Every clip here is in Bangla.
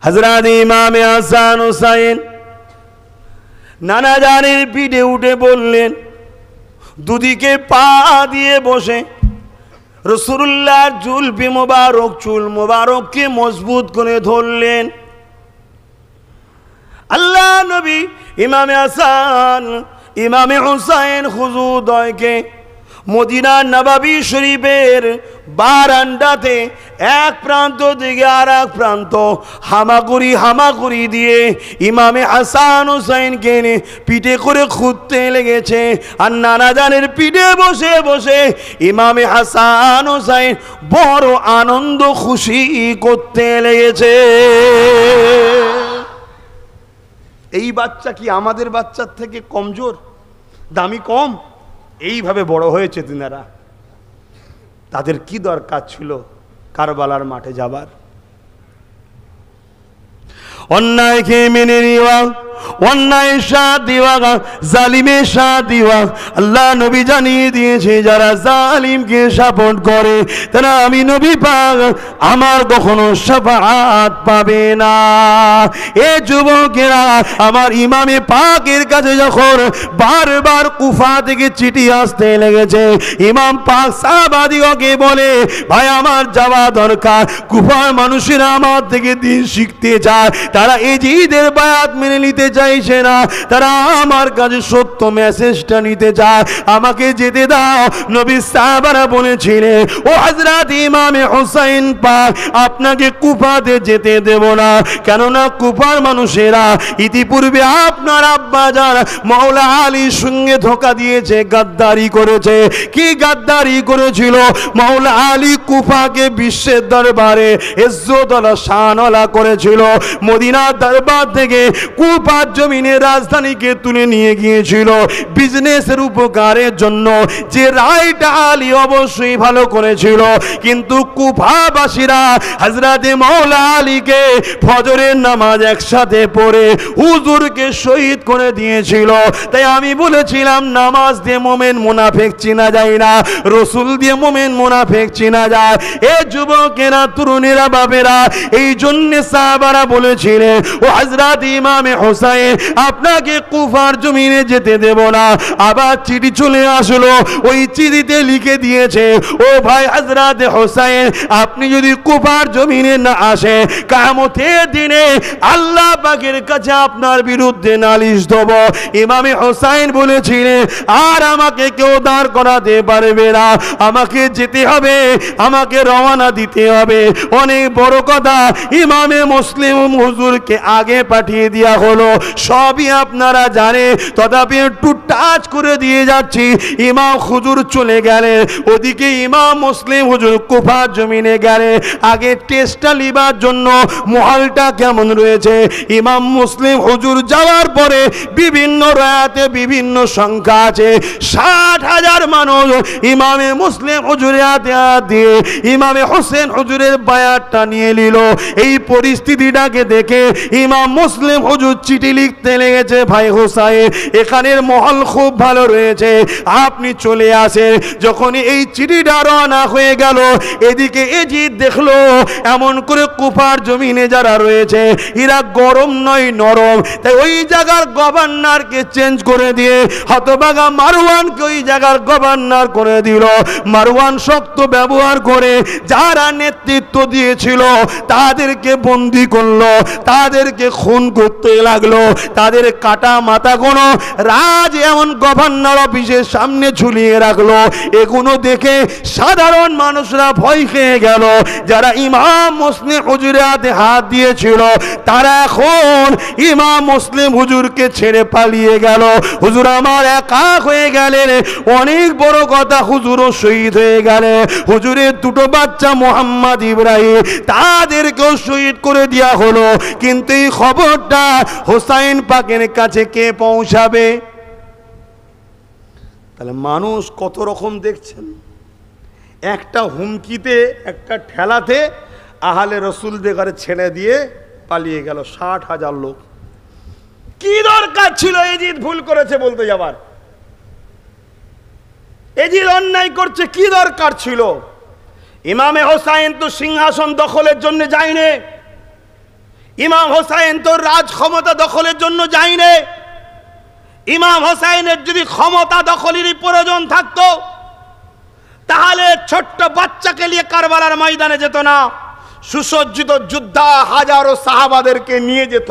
হযরত ইমামে হাসান হুসাইন নানা জানের পিঠে উঠে বললেন, দুদিকে পা দিয়ে বসে রাসূলুল্লাহর জুলফি মোবারক, চুল মোবারককে মজবুত করে ধরলেন। আল্লাহ নবী ইমামে হাসান ইমামে হুসাইন হুজুরদ্বয়কে মদিনার নববী শরীফের বারান্দাতে এক প্রান্ত থেকে আর এক প্রান্ত হামাগুড়ি দিয়ে ইমামে হাসান হুসাইনকে পিঠে করে খুঁড়তে লেগেছে। আর নানাজানের পিঠে বসে বসে ইমামে হাসান হুসাইন বড় আনন্দ খুশি করতে লেগেছে। এই বাচ্চা কি আমাদের বাচ্চার থেকে কমজোর, দামি কম? এইভাবে বড় হয়েছে তিনারা। তাদের কি দরকার ছিল কারবালার মাঠে যাবার? অন্যায়কে মেনে নেওয়া, অন্যায়ের সাথ দেওয়া, জালিমের সাথ দেওয়া। আল্লাহ নবী জানিয়ে দিয়েছে, যারা জালিমকে সাপোর্ট করে তারা আমি নবী পাক আমার কখনো শাফাআত পাবে না। এ যুবকেরা, আমার ইমামে পাকের কাছে যখন বারবার কুফা থেকে চিঠি আসতে লেগেছে, ইমাম পাক সাহাবাদিগকে বলে, ভাই আমার যাওয়া দরকার, কুফার মানুষেরা আমার থেকে দিন শিখতে চায়, তারা এজিদের বায়াত মেনে নিতে চাইছে না, তারা আমার কাছে সত্য মেসেজটা নিতে চায়, আমাকে যেতে দাও। নবী সাহাবারা বলেছিলেন, ও হযরত ইমামে হুসাইন পাক, আপনাকে কুফাতে যেতে দেব না, কেননা কুফার মানুষেরা ইতিপূর্বে আপনার আব্বাজান মাওলা আলীর সঙ্গে ধোঁকা দিয়েছে, গাদ্দারি করেছে। কি গাদ্দারি করেছিল? মাওলা আলী কুফাকে বিশ্বের দরবারে ইজ্জতওয়ালা শানওয়ালা করেছিল। মদিনার দরবার থেকে কুফার জমিনে রাজধানীকে তুলে নিয়ে গিয়েছিল বিজনেসের উপকারের জন্য। যে রায়টা আলী অবশ্যই ভালো করেছিল, কিন্তু কুফাবাসীরা হযরতে মাওলা আলীকে ফজরের নামাজ একসাথে পড়ে হুজুরকে শহীদ করে দিয়েছিল। তাই আমি বলেছিলাম, নামাজ দিয়ে মোমেন মুনাফিক চেনা যায় না, রসুল দিয়ে মোমেন মুনাফিক চেনা যায়। এ যুবকেরা, তরুণেরা, বাবেরা, এই জন্য সাহাবারা বলেছিলেন, ও হযরত ইমামে হুসাইন, আপনাকে কুফার জমিনে যেতে দেব না। আবার চিঠি চলে আসলো, ওই চিঠিতে লিখে দিয়েছে, ও ভাই হযরত হুসাইন, আপনি যদি কুফার জমিনে না আসেন, কিয়ামতের দিনে আল্লাহ পাকের কাছে আপনার বিরুদ্ধে নালিশ দেব। ইমামে হুসাইন বলেছিলেন, আর আমাকে কেউ দাঁড় করাতে পারবে না, আমাকে যেতে হবে, আমাকে রওনা দিতে হবে। অনেক বড় কথা, ইমামে মুসলিম হুজুরকে আগে পাঠিয়ে দেওয়া হলো, সবই আপনারা জানেন, তথাপি একটু টাচ করে দিয়ে যাচ্ছি। ইমাম হুজুর চলে গেলেন, ওদিকে ইমাম মুসলিম হুজুর কুফার জমিনে গেলেন আগে টেস্টটা লিবার জন্য, মহলটা কেমন রয়েছে। ইমাম মুসলিম হুজুর যাওয়ার পরে বিভিন্ন রায়াতে বিভিন্ন সংখ্যা আছে, 60,000 মানুষ ইমামে মুসলিম হুজুরের হাতে হাত দিয়ে ইমামে হোসেন হুজুরের বায়াতটা নিয়ে নিল। এই পরিস্থিতিটাকে দেখে ইমাম মুসলিম হুজুর চিঠি লিখতে লেগেছে, ভাই হোসাইন, এখানের মহল খুব ভালো রয়েছে, আপনি চলে আসেন। যখন এই চিঠিটা রওনা হয়ে গেল, এদিকে এজিদ দেখলো এমন করে কুফার জমিনে যারা রয়েছে এরা গরম নয় নরম, তাই ওই জায়গার গভর্নরকে চেঞ্জ করে দিয়ে হতভাগা মারওয়ানকে ওই জায়গার গভর্নর করে দিল। মারওয়ান শক্ত ব্যবহার করে যারা নেতৃত্ব দিয়েছিল তাদেরকে বন্দি করলো, তাদেরকে খুন করতে লাগলো, তাদের কাটা মাথাগুলো রাজ এমন গভর্নর অফিসের সামনে ঝুলিয়ে রাখলো। এগুলো দেখে সাধারণ মানুষরা ভয় খেয়ে গেল। যারা ইমাম মুসলিম হুজুরের হাতে হাত দিয়েছিল তারা এখন ইমাম মুসলিম হুজুরকে ছেড়ে পালিয়ে গেল। হুজুর আমার একা হয়ে গেলেন। অনেক বড় কথা, হুজুরও শহীদ হয়ে গেলেন। হুজুরের দুটো বাচ্চা মোহাম্মদ ইব্রাহিম, তাদেরকেও শহীদ করে দেওয়া হলো। কিন্তু এই খবরটা হোসাইন পাকের কাছে কে পৌঁছাবে? তাহলে মানুষ কত রকম দেখছেন। একটা হুমকিতে, একটা ঠেলাতে আহলে রসুলদের ঘরে ছেড়ে দিয়ে পালিয়ে গেল 60,000 লোক। কি দরকার ছিল এজিদ ভুল করেছে বলতে যাবার? এজিদ অন্যায় করছে, কি দরকার ছিল? ইমামে হোসাইন তো সিংহাসন দখলের জন্য যায়নি, ইমাম হোসাইন তো রাজ ক্ষমতা দখলের জন্য যায়নি। ইমাম হোসাইনের যদি ক্ষমতা দখলেরই প্রয়োজন থাকতো তাহলে ছোট্ট বাচ্চাকে নিয়ে কারবালার ময়দানে যেত না, সুসজ্জিত যোদ্ধা হাজারো সাহাবাদেরকে নিয়ে যেত।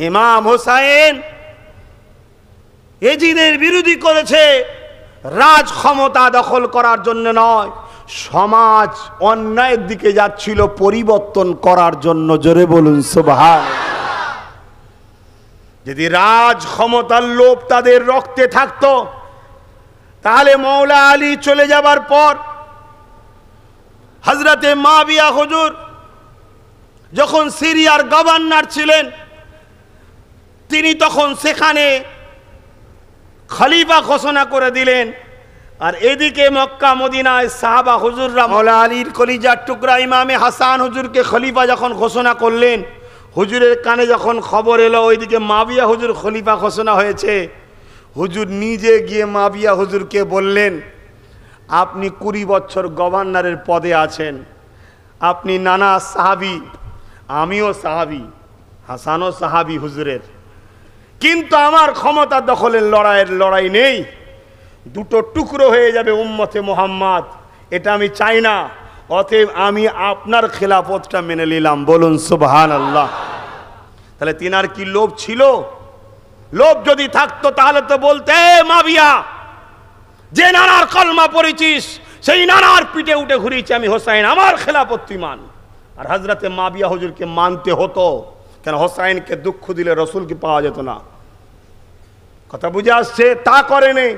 ইমাম হোসাইন এজিদের বিরোধী করেছে রাজ ক্ষমতা দখল করার জন্য নয়, সমাজ অন্যায়ের দিকে যাচ্ছিল পরিবর্তন করার জন্য। জোরে বলুন সুবহানাল্লাহ। যদি রাজ ক্ষমতার লোভ তাদের রক্তে থাকতো তাহলে মৌলা আলী চলে যাবার পর হযরতে মুআবিয়া হুজুর যখন সিরিয়ার গভর্নর ছিলেন তিনি তখন সেখানে খলিফা ঘোষণা করে দিলেন। আর এদিকে মক্কা মদিনায় সাহাবা হুজুররা মৌলা আলীর কলিজার টুকরা ইমামে হাসান হুজুরকে খলিফা যখন ঘোষণা করলেন, হুজুরের কানে যখন খবর এলো ওইদিকে মুআবিয়া হুজুর খলিফা ঘোষণা হয়েছে, হুজুর নিজে গিয়ে মুআবিয়া হুজুরকে বললেন, আপনি 20 বছর গভর্নরের পদে আছেন, আপনি নানা সাহাবী, আমিও সাহাবী, হাসানও সাহাবী হুজুরের, কিন্তু আমার ক্ষমতা দখলের লড়াই নেই, দুটো টুকরো হয়ে যাবে উম্মতে মুহাম্মদ, এটা আমি চাই না, অতএব আমি আপনার খেলাফতটা মেনে নিলাম। বলুন সুবহানাল্লাহ। তাহলে তিনার কি লোভ ছিল? লোভ যদি থাকতো তাহলে তো বলতে, মুআবিয়া যে নানার কলমা পড়েছিস সেই নানার পিঠে উঠে ঘুরিয়েছি আমি হোসাইন, আমার খেলাফত তুই মান। আর হযরতে মুআবিয়া হুজুরকে মানতে হতো, কেন হোসাইনকে দুঃখ দিলে রসুলকে পাওয়া যেত না। কথা বুঝে আসছে? তা করেনি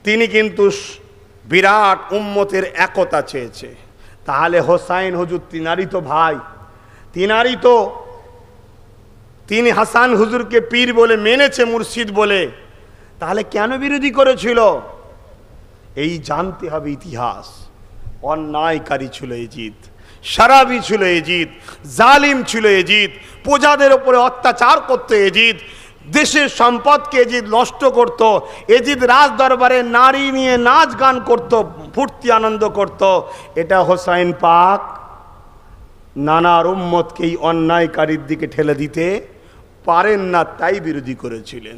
তিনি, কিন্তু বিরাট উম্মতের একতা চেয়েছে। তাহলে হোসাইন হুজুর তিনারই তো ভাই, তিনি হাসান হুজুরকে পীর বলে মেনেছে, মুর্শিদ বলে, তাহলে কেন বিরোধী করেছিল? এই জানতে হবে ইতিহাস। অন্যায়কারী ছিল এজিদ, শারাবি ছিল এজিদ, জালিম ছিল এজিদ, প্রজাদের উপরে অত্যাচার করত এজিদ, দেশের সম্পদকে এজিদ নষ্ট করত, এজিদ রাজ দরবারে নারী নিয়ে নাচ গান করত, ফুর্তি আনন্দ করত। এটা হোসাইন পাক নানার উম্মতকে এই অন্যায়কারীর দিকে ঠেলে দিতে পারেন না, তাই বিরোধী করেছিলেন।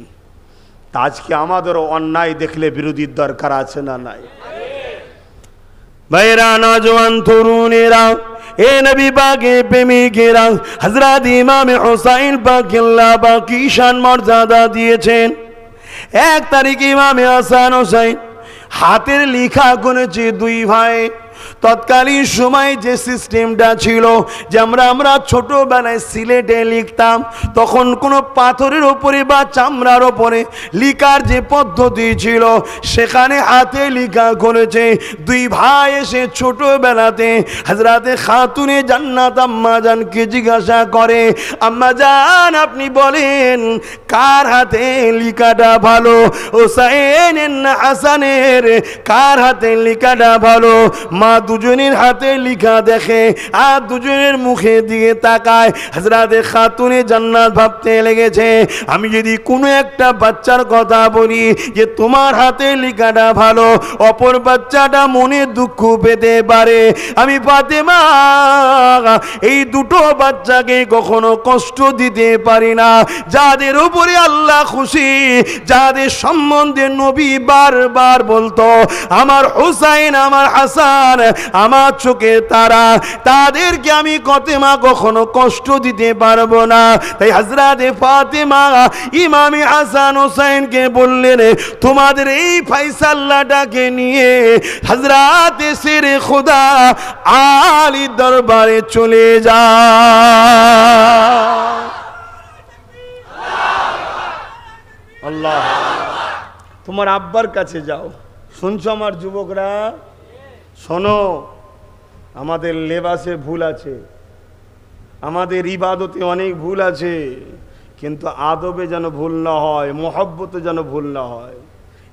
তা আজকে আমাদেরও অন্যায় দেখলে বিরোধীর দরকার আছে না নাই? ভাইরা, নওজওয়ান তরুণেরা, এ নবী পাকে প্রেমিকেরা, হযরত ইমাম হোসাইন পাক আল্লাহ পাক কি শান মর্যাদা দিয়েছেন। 1 তারিখ ইমামে হাসান হোসাইন হাতের লেখা গুনেছে 2 ভাই। তৎকালীন সময় যে সিস্টেমটা ছিল যে আমরা ছোটবেলায় সিলেটে লিখতাম, তখন কোনো পাথরের উপরে বা চামড়ার উপরে লিখার যে পদ্ধতি ছিল সেখানে হাতে লেখা করেছে 2 ভাই। এসে ছোটবেলাতে হযরতে খাতুনে জান্নাত আম্মা জানকে জিজ্ঞাসা করে, আম্মা জান আপনি বলেন কার হাতে লেখাটা ভালো, হোসাইনের না হাসানের, কার হাতে লেখাটা ভালো? মা দুজনের হাতে লেখা দেখে আর দুজনের মুখে দিকে তাকায়। হযরতে খাতুনে জান্নাত ভাবতে লেগেছে, আমি যদি কোনো একটা বাচ্চার কথা বলি যে তোমার হাতে লেখাটা ভালো, অপর বাচ্চাটা মনে দুঃখ পেতে পারে। আমি ফাতেমা এই দুটো বাচ্চাকে কখনো কষ্ট দিতে পারি না। যাদের উপরে আল্লাহ খুশি, যাদের সম্বন্ধে নবী বারবার বলতো আমার হোসাইন আমার হাসান আমার চোখে তারা, তাদেরকে আমি ফাতেমা কখনো কষ্ট দিতে পারবো না। তাই হযরতে ফাতেমা ইমামে হাসান হোসেনকে বললেন, তোমাদের এই ফয়সালাটাকে নিয়ে হযরতে শেরে খোদা আলী দরবারে চলে যা। আল্লাহ, তোমার আব্বার কাছে যাও। শুনছো আমার যুবকরা? শোনো, আমাদের লেবাসে ভুল আছে, আমাদের ইবাদতে অনেক ভুল আছে, কিন্তু আদবে যেন ভুল না হয়, মহব্বতে যেন ভুল না হয়।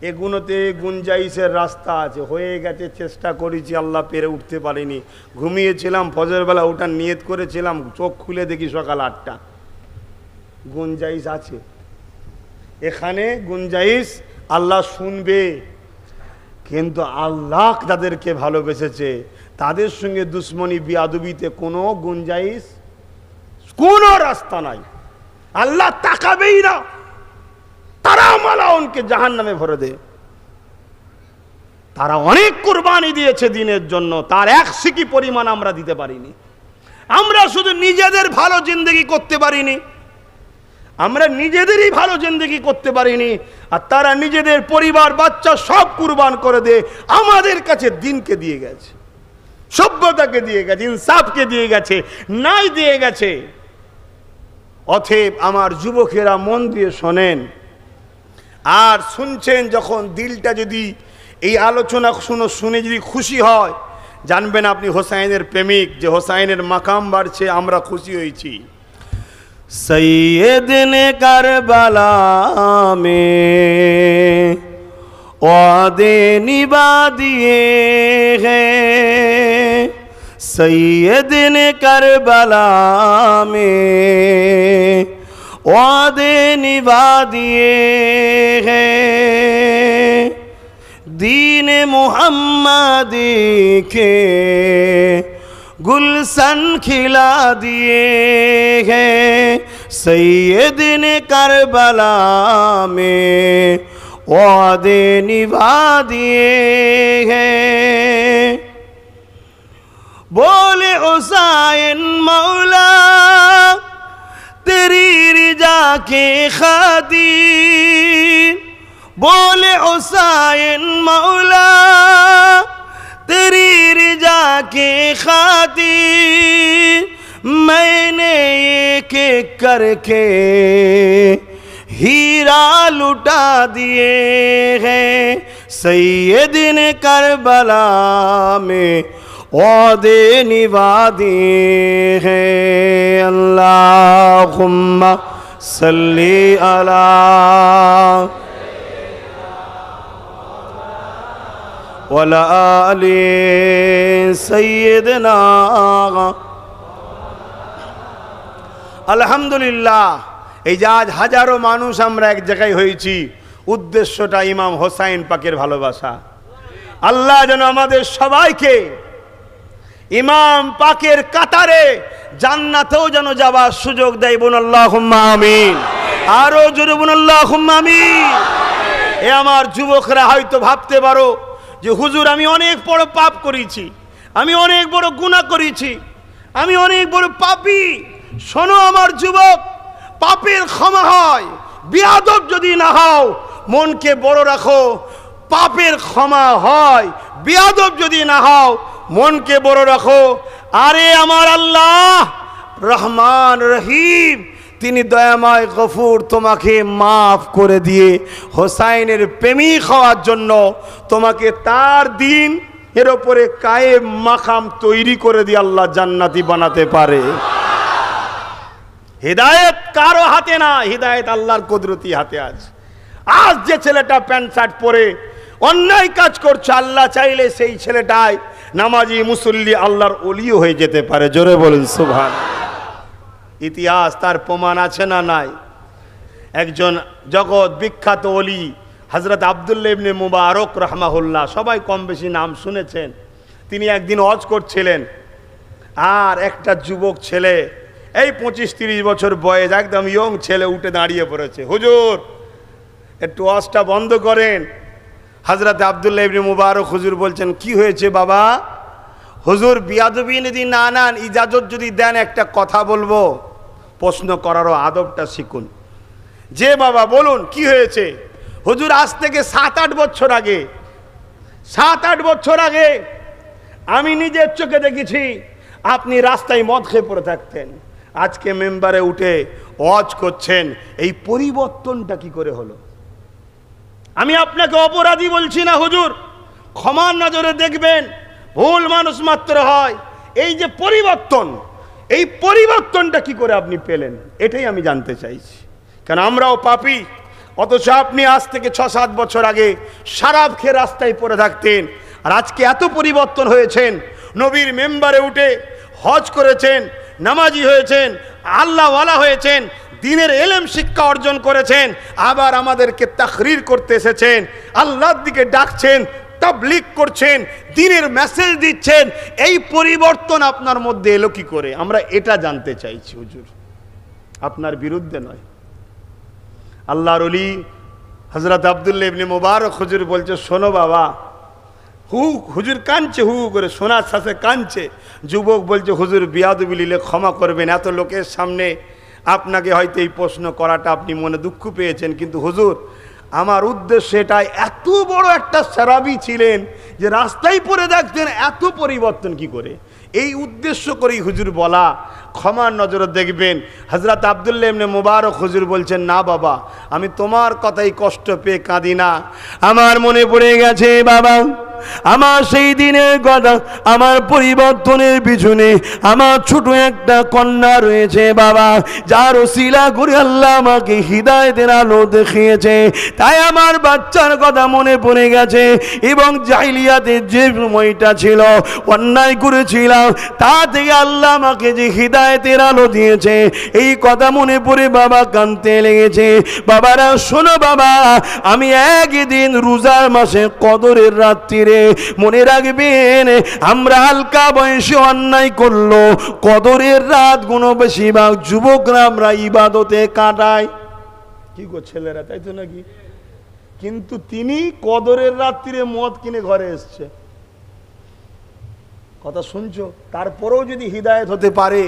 এগুলোতে গুঞ্জাইশের রাস্তা আছে। হয়ে গেছে, চেষ্টা করেছি, আল্লাহ পেরে উঠতে পারিনি। ঘুমিয়েছিলাম, ফজরবেলা ওঠার নিয়ত করেছিলাম, চোখ খুলে দেখি সকাল 8টা। গুঞ্জাইশ আছে এখানে, গুঞ্জাইশ আল্লাহ শুনবে। কিন্তু আল্লাহ তাদেরকে ভালোবেসেছে, তাদের সঙ্গে দুশ্মনী বিয়াদবিতে কোনো গুঞ্জাইশ, কোনো রাস্তা নাই। আল্লাহ তাকাবেই না, তারা মালাউনকে জাহান্নামে ভরে দে। তারা অনেক কুরবানি দিয়েছে দিনের জন্য, তার এক সিকি পরিমাণ আমরা দিতে পারিনি। আমরা শুধু নিজেদের ভালো জিন্দেগি করতে পারিনি, আমরা নিজেদেরই ভালো জিন্দেগি করতে পারিনি, আর তারা নিজেদের পরিবার বাচ্চা সব কুরবান করে দে আমাদের কাছে দিনকে দিয়ে গেছে, সভ্যতাকে দিয়ে গেছে, ইনসাফকে দিয়ে গেছে, নাই দিয়ে গেছে। অতএব আমার যুবকেরা মন দিয়ে শোনেন, আর শুনছেন যখন দিলটা যদি এই আলোচনা শুনে যদি খুশি হয়, জানবেন আপনি হোসাইনের প্রেমিক, যে হোসাইনের মাকাম বাড়ছে, আমরা খুশি হয়েছি। সৈয়দনে কারবালা মে ওয়াদে নিভা দিয়ে হ্যাঁ, সৈয়দনে কারবালা মে ওয়াদে নিভা দিয়ে হ্যাঁ, दीन मुहम्मदी के गुलशन खिला दिए हैं, सैयदने करबला में वादे निभा दिए हैं। बोले हुसैन मौला तेरी रिजा के खातिर, बोले हुसैन मौला तेरी रिजा के खातिर, मैंने एक एक करके हीरा लुटा दिए हैं, सैयदने करबला में वादे निभा दिए हैं। अल्लाहुम्मा सल्ली अला ওয়ালা আলি সাইয়্যিদিনা। আলহামদুলিল্লাহ, এই যে আজ হাজারো মানুষ আমরা এক জায়গায় হয়েছি, উদ্দেশ্যটা ইমাম হোসাইন পাকের ভালোবাসা। আল্লাহ যেন আমাদের সবাইকে ইমাম পাকের কাতারে জান্নাতেও যেন যাবার সুযোগ দেয়। বলুন আল্লাহুম্মা আমিন। আরো জোরে বলুন আল্লাহুম্মা আমিন। এ আমার যুবকরা হয়তো ভাবতে পারো যে হুজুর আমি অনেক বড় পাপ করেছি, আমি অনেক বড় গুনাহ করেছি, আমি অনেক বড় পাপী। শোনো আমার যুবক, পাপের ক্ষমা হয়, বিয়াদব যদি না হও, মনকে বড় রাখো। পাপের ক্ষমা হয়, বিয়াদব যদি না হও, মনকে বড় রাখো। আরে আমার আল্লাহ রহমান রহিম, তিনি দয়াময় গফুর, তোমাকে মাফ করে দিয়ে হোসাইনের প্রেমিক হওয়ার জন্য তোমাকে তার দিন এর ওপরে কায়েম মাকাম তৈরি করে দিয়ে আল্লাহ জান্নাতি বানাতে পারে। হিদায়াত কারো হাতে না, হিদায়াত আল্লাহর কুদরতি হাতে আছে। আজ যে ছেলেটা প্যান্ট শার্ট পরে অন্যায় কাজ করছে, আল্লাহ চাইলে সেই ছেলেটাই নামাজি মুসল্লি আল্লাহর ওলিও হয়ে যেতে পারে। জোরে বলুন সুবহানাল্লাহ। ইতিহাস তার প্রমাণ আছে না নাই? একজন জগৎ বিখ্যাত ওলি হযরত আব্দুল্লাহ ইবনে মুবারক রাহমাহুল্লাহ, সবাই কম বেশি নাম শুনেছেন। তিনি একদিন ওয়াজ করছিলেন, আর একটা যুবক ছেলে, এই 25-30 বছর বয়স, একদম ইয়ং ছেলে উঠে দাঁড়িয়ে পড়েছে, হুজুর একটু ওয়াজটা বন্ধ করেন। হযরত আব্দুল্লাহ ইবনে মুবারক হুজুর বলছেন, কি হয়েছে বাবা? হুজুর বিয়াদবি যদি না নেন, ইজাজত যদি দেন, একটা কথা বলবো। প্রশ্ন করারও আদবটা শিখুন। যে বাবা বলুন কি হয়েছে? হুজুর আজ থেকে 7-8 বছর আগে, 7-8 বছর আগে আমি নিজের চোখে দেখেছি আপনি রাস্তায় মদ খেয়ে পড়ে থাকতেন, আজকে মেম্বারে উঠে ওয়াজ করছেন। এই পরিবর্তনটা কি করে হলো? আমি আপনাকে অপরাধী বলছি না হুজুর, ক্ষমার নজরে দেখবেন, ভুল মানুষ মাত্র হয়। এই যে পরিবর্তন, এই পরিবর্তনটা কি করে আপনি পেলেন, এটাই আমি জানতে চাইছি। কারণ আমরাও পাপী, অথচ আপনি আজ থেকে 6-7 বছর আগে শরাব খেয়ে রাস্তায় পড়ে থাকতেন, আর আজকে এত পরিবর্তন হয়েছেন। নবীর মেম্বারে উঠে হজ করেছেন, নামাজি হয়েছেন, আল্লাহওয়ালা হয়েছেন, দিনের এলেম শিক্ষা অর্জন করেছেন, আবার আমাদেরকে তাকরীর করতে এসেছেন, আল্লাহর দিকে ডাকছেন, তাবলীগ করছেন, দ্বীনের মেসেজ দিচ্ছেন, এই পরিবর্তন আপনার মধ্যে এলো কি করে? আমরা এটা জানতে চাইছি হুজুর, আপনার বিরুদ্ধে নয়। আল্লাহর ওলি হযরত আব্দুল্লাহ ইবনে মুবারক হুজুর বলছে, শোনো বাবা, হুজুর কাঁদছে, হু করে শোনার সাথে কাঁদছে। যুবক বলছে, হুজুর বিয়াদবি লিলে ক্ষমা করবেন, এত লোকের সামনে আপনাকে হয়তো এই প্রশ্ন করাটা আপনি মনে দুঃখ পেয়েছেন, কিন্তু হুজুর আমার উদ্দেশ্য এটাই, এত বড় একটা সারাবি ছিলেন যে রাস্তায় পড়ে দেখতেন, এত পরিবর্তন কি করে, এই উদ্দেশ্য করেই হুজুর বলা। ক্ষমার নজরে দেখবেন। হযরত আব্দুল্লাহ ইবনে মুবারক হুজুর বলছেন, না বাবা, আমি তোমার কথাই কষ্ট পেয়ে কাঁদি না, আমার মনে পড়ে গেছে বাবা আমার সেই দিনের কথা, আমার পরিবর্তনের পিছনে আমার ছোট একটা কন্যা রয়েছে বাবা, যার ওসিলা করে আল্লাহ আমাকে হিদায়াতের আলো দেখিয়েছে, তাই আমার বাচ্চার কথা মনে পড়ে গেছে। এবং জাহিলিয়াতের যে সময়টা ছিল, অন্যায় করেছিলাম, তা থেকে আল্লাহ আমাকে যে হিদায়াতের আলো দিয়েছে, এই কথা মনে পড়ে বাবা কাঁদতে লেগেছে। বাবারা শোনো বাবা, আমি একদিন রোজার মাসে কদরের রাত্রিরে, মনে রাখবেন, আমরা হালকা বয়সে অন্যায় করলো, কদরের রাত গুলো বেশিরভাগ যুবকরা আমরা ইবাদতে কাটাই। কি গো ছেলেরা, তাই তো নাকি? কিন্তু তিনি কদরের রাত্রিরে মদ কিনে ঘরে এসছে, কথা শুনছো? তারপরেও যদি হিদায়াত হতে পারে,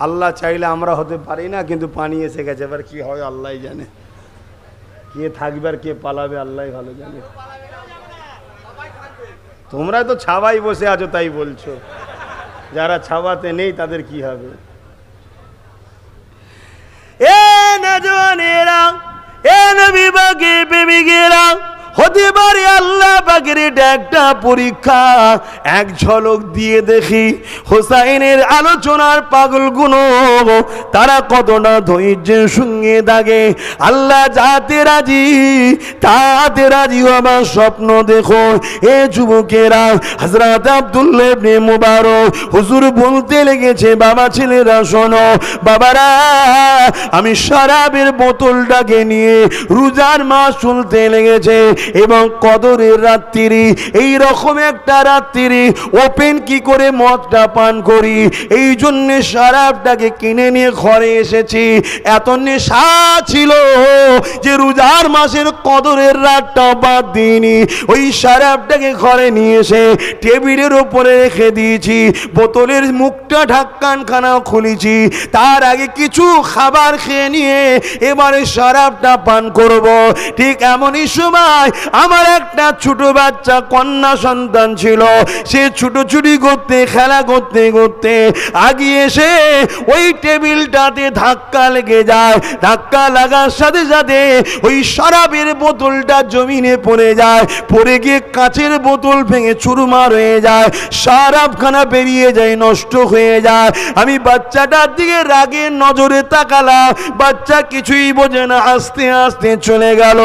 আল্লাহ চাইলে আমরা হতে পারি না, কিন্তু পানি এসে গেছে, এবার কি হয় আল্লাহ জানে, কে থাকবে আর কে পালাবে আল্লাহ ভালো জানে। তোমরা তো ছাওয়াই বসে আছো তাই বলছো, যারা ছাওয়াতে নেই তাদের কি হবে? এ নজওয়ানেরা, এ নবী পাকের প্রেমিকেরা, হতে পারে আল্লাহ পাকের এটা একটা পরীক্ষা। এক ঝলক দিয়ে দেখি হোসাইনের আলোচনার পাগলগুলো তারা কতটা ধৈর্যের সঙ্গে থাকে। আল্লাহ যাতে রাজি তাতে রাজি হবার স্বপ্ন দেখো। এ যুবকেরা, হযরত আব্দুল্লাহ ইবনে মুবারক হুজুর বলতে লেগেছে, বাবা ছেলেরা শোনো, বাবারা আমি শরাবের বোতলটাকে নিয়ে রোজার মাস চলতে লেগেছে, এবং কদরের রাত্রি, এই রকম একটা রাত্রি ওপেন কি করে মদটা পান করি, এই জন্য শরাবটাকে কিনে নিয়ে ঘরে এসেছি। এত নেশা ছিল যে রোজার মাসের কদরের রাতটা বাদ দিইনি, ওই শরাবটাকে ঘরে নিয়ে এসে টেবিলের উপরে রেখে দিয়েছি, বোতলের মুখটা ঢাক্কানখানাও খুলেছি, তার আগে কিছু খাবার খেয়ে নিয়ে এবারে শরাবটা পান করব। ঠিক এমনই সময় আমার একটা ছোট বাচ্চা কন্যা সন্তান ছিল, সে ছুটোছুটি করতে খেলা করতে করতে আগিয়ে এসে ওই টেবিলটাতে ধাক্কা লেগে যায়। ধাক্কা লাগার সাথে সাথে ওই শরাবের বোতলটা জমিনে পড়ে যায়, পড়ে গিয়ে কাঁচের বোতল ভেঙে চুরমার হয়ে যায়, শরাবখানা বেরিয়ে যায়, নষ্ট হয়ে যায়। আমি বাচ্চাটার দিকে রাগে নজরে তাকালাম, বাচ্চা কিছুই বোঝে না, আস্তে আস্তে চলে গেল।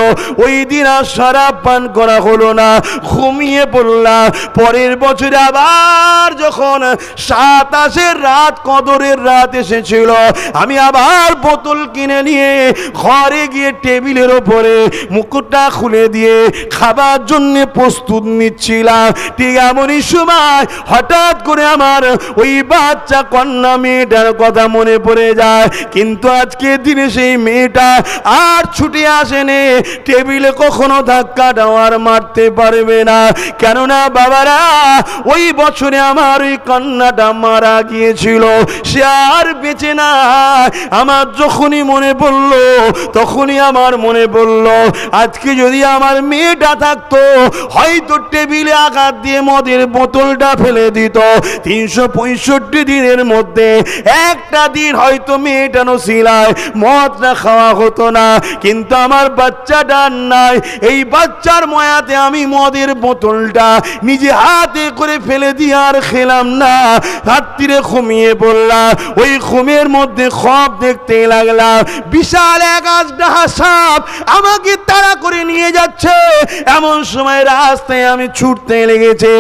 ওই দিন আর শরাব পান করা হলো না, ঘুমিয়ে পড়লাম। পরের বছরে আবার যখন 27 রাত কদরের রাত এসেছিল, আমি আবার বোতল কিনে নিয়ে ঘরে গিয়ে টেবিলের ওপরে মুকুটটা খুলে দিয়ে খাবার জন্য প্রস্তুত নিচ্ছিলাম। ঠিক এমনই সময় হঠাৎ করে আমার ওই বাচ্চা কন্যা মেয়েটার কথা মনে পড়ে যায়। কিন্তু আজকে দিনে সেই মেয়েটা আর ছুটে আসেনি, টেবিলে কখনো ধাক্কা দেওয়ার মারতে পারবে না, কেননা বাবারা ওই বছরে আমার ওই কন্যাটা মারা গিয়েছিল, সে আর বেঁচে না। আমার যখনই মনে পড়লো তখনই আমার মনে পড়লো, আজকে যদি আমার মেয়েটা থাকতো, হয়তো টেবিলে আঘাত দিয়ে মদের বোতলটা ফেলে দিত। 365 দিনের মধ্যে একটা দিন হয়তো মেয়েটা নসিলায় মদটা খাওয়া হতো না, কিন্তু আমার বাচ্চাটা নাই। এই বাচ্চার মায়াতে আমি মদের বোতলটা নিজে হাতে করে ফেলে দিয়ে আর খেলাম না। রাত্রিরে ঘুমিয়ে পড়লাম, ওই ঘুমের মধ্যে খব দেখতে লাগলাম, বিশাল এক আজদাহা সাপ আমাকে তাড়া করে নিয়ে যাচ্ছে। এমন সময় রাস্তায় আমি ছুটতে লেগেছে,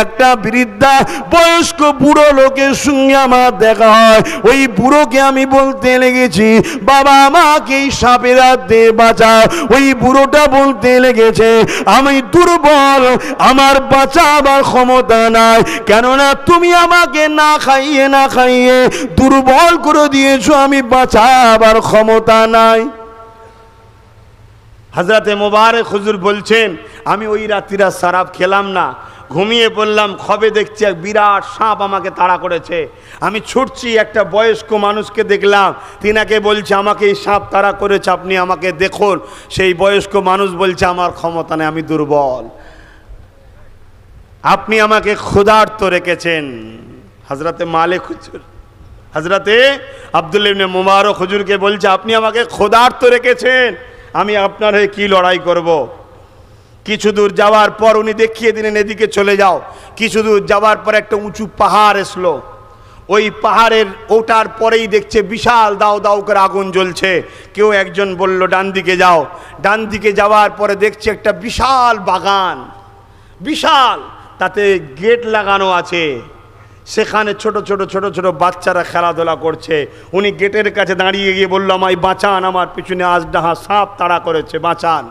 একটা বৃদ্ধা বয়স্ক বুড়ো লোকের সঙ্গে আমার দেখা হয়। ওই বুড়োকে আমি বলতে লেগেছি, বাবা আমাকে এই সাপের হাত দিয়ে বাঁচাও। ওই বুড়োটা বলতে লেগে লেগেছে আমি দুর্বল, আমার বাঁচাবার ক্ষমতা নাই, কেননা তুমি আমাকে না খাইয়ে দুর্বল করে দিয়েছো, আমি বাঁচাবার ক্ষমতা নাই। হযরতে মোবারক হুজুর বলছেন আমি ওই রাত্রিরা শরাব খেলাম না, ঘুমিয়ে পড়লাম, খবে দেখছি এক বিরাট সাপ আমাকে তাড়া করেছে। আমি ছুটছি, একটা বয়স্ক মানুষকে দেখলাম, তিনাকে বলছে আমাকে এই সাপ তাড়া করেছে, আপনি আমাকে দেখুন। সেই বয়স্ক মানুষ বলছে আমার ক্ষমতা নেই, আমি দুর্বল, আপনি আমাকে ক্ষুধার্ত রেখেছেন। হযরতে মালিক হুজুর, হযরতে আব্দুল্লাহ ইবনে মুবারক হুজুরকে বলছে আপনি আমাকে ক্ষুধার্ত রেখেছেন, আমি আপনার হয়ে কি লড়াই করব। কিছু দূর যাওয়ার পর উনি দেখিয়ে দিলেন এদিকে চলে যাও। কিছু দূর যাওয়ার পর একটা উঁচু পাহাড় এসলো, ওই পাহাড়ের ওঠার পরেই দেখছে বিশাল দাও দাও করে আগুন জ্বলছে। কেউ একজন বলল ডান দিকে যাও, ডান দিকে যাওয়ার পরে দেখছে একটা বিশাল বাগান, বিশাল, তাতে গেট লাগানো আছে, সেখানে ছোট ছোট ছোট ছোট বাচ্চারা খেলাধুলা করছে। উনি গেটের কাছে দাঁড়িয়ে গিয়ে বলল আমায় বাঁচান, আমার পিছনে আজদাহা সাপ তাড়া করেছে, বাঁচান।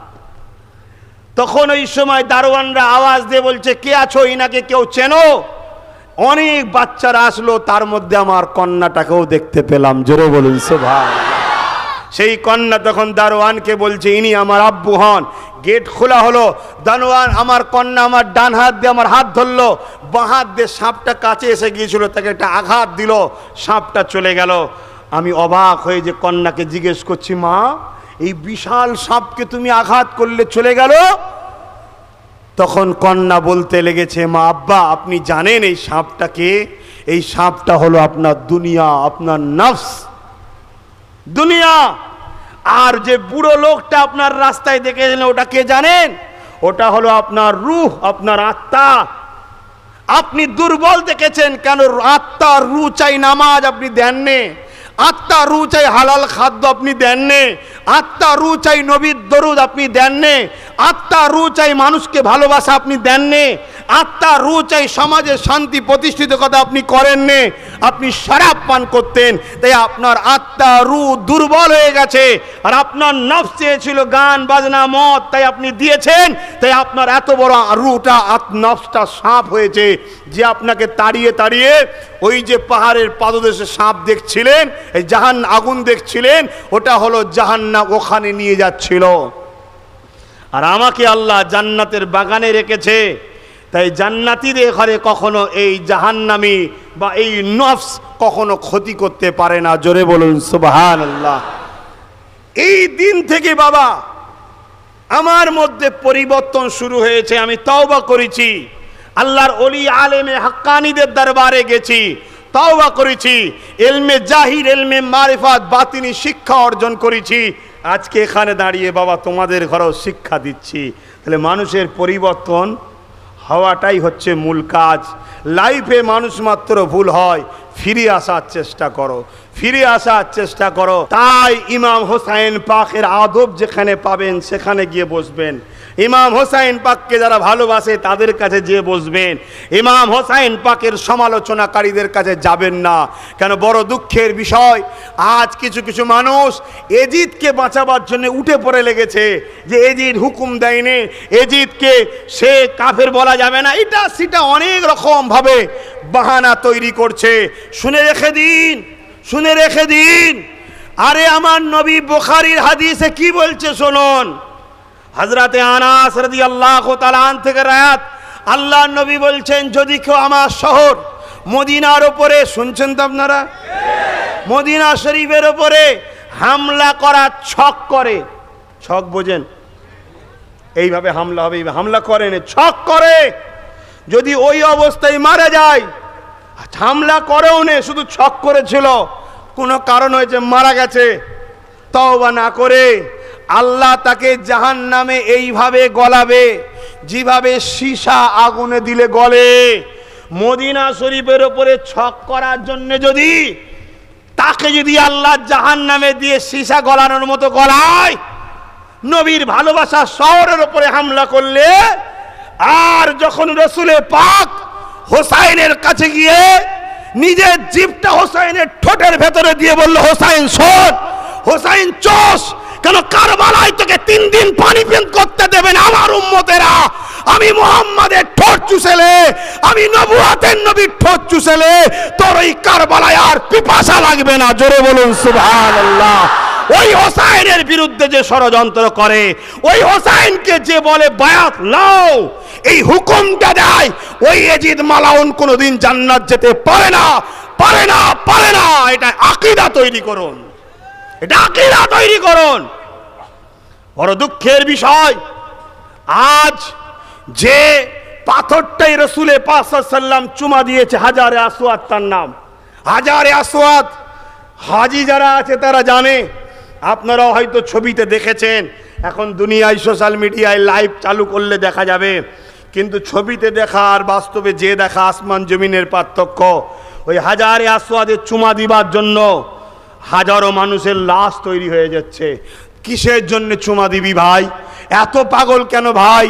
তখন ওই সময় দারোয়ানরা আওয়াজ দিয়ে বলছে কে আছো, ইনাকে কেউ চেনো? অনেক বাচ্চারা আসলো, তার মধ্যে আমার কন্যাটাকেও দেখতে পেলাম, জোরে বলুন সুবহানাল্লাহ। সেই কন্যা তখন দারোয়ানকে বলছে ইনি আমার আব্বু হন। গেট খোলা হলো, দারোয়ান আমার কন্যা আমার ডান হাত দিয়ে আমার হাত ধরলো, বাঁ হাত দিয়ে সাপটা কাছে এসে গিয়েছিল, তাকে একটা আঘাত দিল, সাপটা চলে গেল। আমি অবাক হয়ে যে কন্যাকে জিজ্ঞেস করছি মা এই বিশাল সাপকে তুমি আঘাত করলে চলে গেল? তখন কন্যা বলতে লেগেছে মা আব্বা আপনি জানেন এই সাপটাকে? এই সাপটা হলো আপনার দুনিয়া, আপনার নফস, দুনিয়া। আর যে বুড়ো লোকটা আপনার রাস্তায় দেখেছেন ওটা কে জানেন? ওটা হলো আপনার রূহ, আপনার আত্মা। আপনি দুর্বল দেখেছেন কেন? আত্মার রূহ চাই নামাজ আপনি দেননি, আত্মা রূহ চাই হালাল খাদ্য আপনি দেননি, আত্মা রূহ চাই নবীর দরুদ আপনি দেননি, আত্মা রূহ চাই মানুষকে ভালোবাসা আপনি দেননি, আত্মা রূহ চাই সমাজে শান্তি প্রতিষ্ঠিত কথা আপনি করেননি, আপনি শরাব পান করতেন, তাই আপনার আত্মা রূহ দুর্বল হয়ে গেছে। আর আপনার নফস চেয়েছিল গান বাজনা মদ, তাই আপনি দিয়েছেন, তাই আপনার এত বড় রূহটা নফসটা সাপ হয়েছে যে আপনাকে তাড়িয়ে তাড়িয়ে ওই যে পাহাড়ের পাদদেশে সাপ দেখছিলেন, এই জাহান আগুন দেখছিলেন, ওটা হলো জাহান্নাম, ওখানে নিয়ে যাচ্ছিল। আর আমাকে আল্লাহ জান্নাতের বাগানে রেখেছে, তাই জান্নাতীদের ঘরে কখনো এই জাহান্নামী বা এই নফস কখনো ক্ষতি করতে পারে না, জোরে বলুন সুবহানাল্লাহ। এই দিন থেকে বাবা আমার মধ্যে পরিবর্তন শুরু হয়েছে, আমি তওবা করেছি, আল্লাহর ওলি আলেমে হাক্কানীদের দরবারে গেছি, তওবা করেছি, ইলমে জাহির ইলমে মারিফাত বাতিনি শিক্ষা অর্জন করেছি। আজকে এখানে দাঁড়িয়ে বাবা তোমাদের ঘরেও শিক্ষা দিচ্ছি। তাহলে মানুষের পরিবর্তন হওয়াটাই হচ্ছে মূল কাজ। লাইফে মানুষ মাত্র ভুল হয়, ফিরে আসার চেষ্টা করো, ফিরে আসার চেষ্টা করো। তাই ইমাম হোসাইন পাকের আদব যেখানে পাবেন সেখানে গিয়ে বসবেন। ইমাম হোসাইন পাককে যারা ভালোবাসে তাদের কাছে যেয়ে বসবেন। ইমাম হোসাইন পাকের সমালোচনাকারীদের কাছে যাবেন না। কেন? বড় দুঃখের বিষয়, আজ কিছু কিছু মানুষ এজিদকে বাঁচাবার জন্য উঠে পড়ে লেগেছে যে এজিদ হুকুম দেয়নি, এজিদকে সে কাফের বলা যাবে না, এটা সেটা অনেক রকম ভাবে বাহানা তৈরি করছে। শুনে রেখে দিন, শুনে রেখে দিন। আরে আমার নবী বুখারীর হাদিসে কি বলছে শুনুন। হযরতে আনাস রাদিয়াল্লাহু তাআলা আন থেকে রায়াত, আল্লাহ নবী বলছেন যদি কেউ আমার শহর মদিনার উপরে, শুনছেন তো আপনারা, মদিনা শরীফের উপরে হামলা করার ছক করে, ছক বোঝেন, এইভাবে হামলা হবে, এইভাবে হামলা করেন, ছক করে, যদি ওই অবস্থায় মারা যায়, হামলা করেও নে, শুধু ছক করেছিল, কোনো কারণ হয়েছে মারা গেছে, তওবা না করে আল্লাহ তাকে জাহান্নামে এইভাবে গলাবে যেভাবে সীসা আগুনে দিলে গলে। মদিনা শরীফের উপরে ছক করার জন্য যদি তাকে যদি আল্লাহ জাহান্নামে দিয়ে সীসা গলানোর মতো গলায়, নবীর ভালোবাসা শহরের উপরে হামলা করলে, আর যখন রসুলে পাক হোসাইনের কাছে গিয়ে নিজের জিভটা হোসাইনের ঠোঁটের ভেতরে দিয়ে বলল হোসাইন শোন, হোসাইন চোষ, কেন কারবালায় তোকে 3 দিন পানি পান করতে দেবেন আমার উম্মতেরা। আমি মুহাম্মাদের ঠোঁট চুষেলে, আমি নবুয়তের নবীর ঠোঁট চুষেলে তোর ওই কারবালায় আর পিপাসা লাগবে না। জোরে বলুন সুবহানাল্লাহ। ওই হোসাইনের বিরুদ্ধে যে ষড়যন্ত্র করে, ওই হোসাইনকে যে বলে বায়াত নাও, এই হুকুমটা দেয়, ওই ইয়াজিদ মালাউন কোনোদিন জান্নাত যেতে পারে না, পারে না, পারে না। এটা আকীদা তৈরি করুন, এটা আকীদা তৈরি করুন। বড় দুঃখের বিষয়, আজ যে পাথরটাই রসুলে পাক সাল্লাল্লাহু আলাইহি ওয়াসাল্লাম চুমা দিয়েছে, হাজারে আসওয়াদ তার নাম, হাজারে আসওয়াদ। হাজি যারা আছে তারা জানে, আপনারাও হয়তো ছবিতে দেখেছেন। এখন দুনিয়ায় সোশ্যাল মিডিয়ায় লাইভ চালু করলে দেখা যাবে, কিন্তু ছবিতে দেখা আর বাস্তবে যে দেখা আসমান জমিনের পার্থক্য। ওই হাজারে আসওয়াদে চুমা দিবার জন্য হাজারো মানুষের লাশ তৈরি হয়ে যাচ্ছে। কিসের জন্য চুমা দিবি ভাই? এত পাগল কেন ভাই?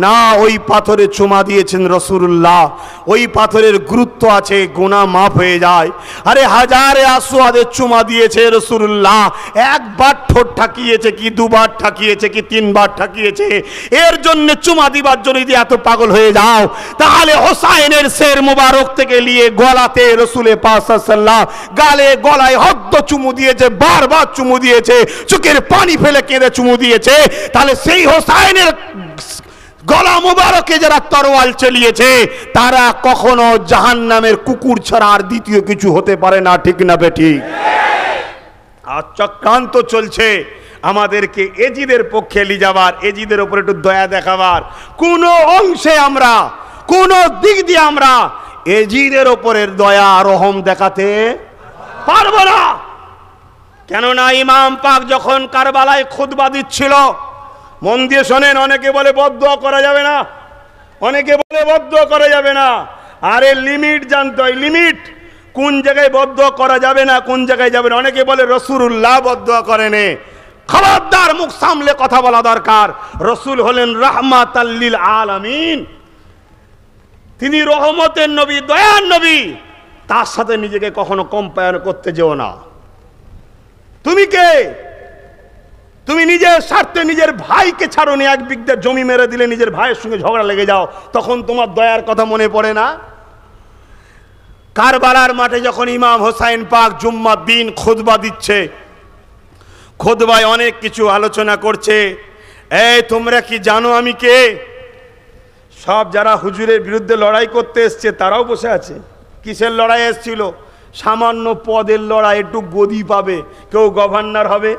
না, ওই পাথরে চুমা দিয়েছেন রাসূলুল্লাহ, ওই পাথরের গুরুত্ব আছে, গুনাহ মাফ হয়ে যায়। আরে হাজারে আসওয়াদে চুমা দিয়েছে রাসূলুল্লাহ, একবার ঠোঁট ঠাকিয়েছে কি, দুবার ঠাকিয়েছে কি, 3 বার ঠাকিয়েছে। এর জন্য চুমা দিবার জন্য যদি এত পাগল হয়ে যাও, তাহলে হোসাইনের শের মুবারক থেকে নিয়ে গলাতে রসুলে পাক সাল্লাল্লাহু আলাইহি ওয়াসাল্লাম গালে গলায় হদ্দ চুমু দিয়েছে, বারবার চুমু দিয়েছে, চোখের পানি ফেলে কেঁদে চুমু দিয়েছে। তাহলে সেই হোসাইনের গলা মুবারকে যারা তরোয়াল চালিয়েছে, তারা কখনো জাহান্নামের কুকুর ছাড়া আর দ্বিতীয় কিছু হতে পারে না। ঠিক না বেঠিক? আর চক্রান্ত চলছে আমাদেরকে এজিদের পক্ষে নিয়ে যাবার, এজিদের উপর একটু দয়া দেখাবার। কোন অংশে আমরা, কোন দিক দিয়ে আমরা এজিদের উপরের দয়া রহম দেখাতে পারবো না। কেননা ইমাম পাক যখন কারবালায় খুতবা দিচ্ছিল, মন দিয়ে শোনেন, অনেকে বলে বদদুয়া করা যাবে না, অনেকে বলে বদদুয়া করা যাবে না। আরে লিমিট জানতে হয়, লিমিট কোন জায়গায় বদদুয়া করা যাবে না, কোন জায়গায় যাবে না। অনেকে বলে রাসূলুল্লাহ বদদুয়া করেন, খবরদার, মুখ সামলে কথা বলা দরকার। রাসূল হলেন রাহমাতাল লিল আলামিন, তিনি রহমতের নবী, দয়ার নবী। তার সাথে নিজেকে কখনো কম্পেয়ার করতে যেও না। তুমি কে? তুমি নিজের স্বার্থে নিজের ভাইকে ছাড়োনি, 1 বিঘা জমি মেরে দিলে নিজের ভাইয়ের সঙ্গে ঝগড়া লেগে যাও, তখন তোমার দয়ার কথা মনে পড়ে না? কারবালার মাঠে যখন ইমাম হোসাইন পাক জুম্মার দিন খুতবা দিচ্ছে, খুতবায় অনেক কিছু আলোচনা করছে। এই তোমরা কি জানো আমি কে? সব যারা হুজুরের বিরুদ্ধে লড়াই করতে এসছে তারাও বসে আছে। কিসের লড়াই এসছিল? সামান্য পদের লড়াই, একটু গদি পাবে, কেউ গভর্নর হবে,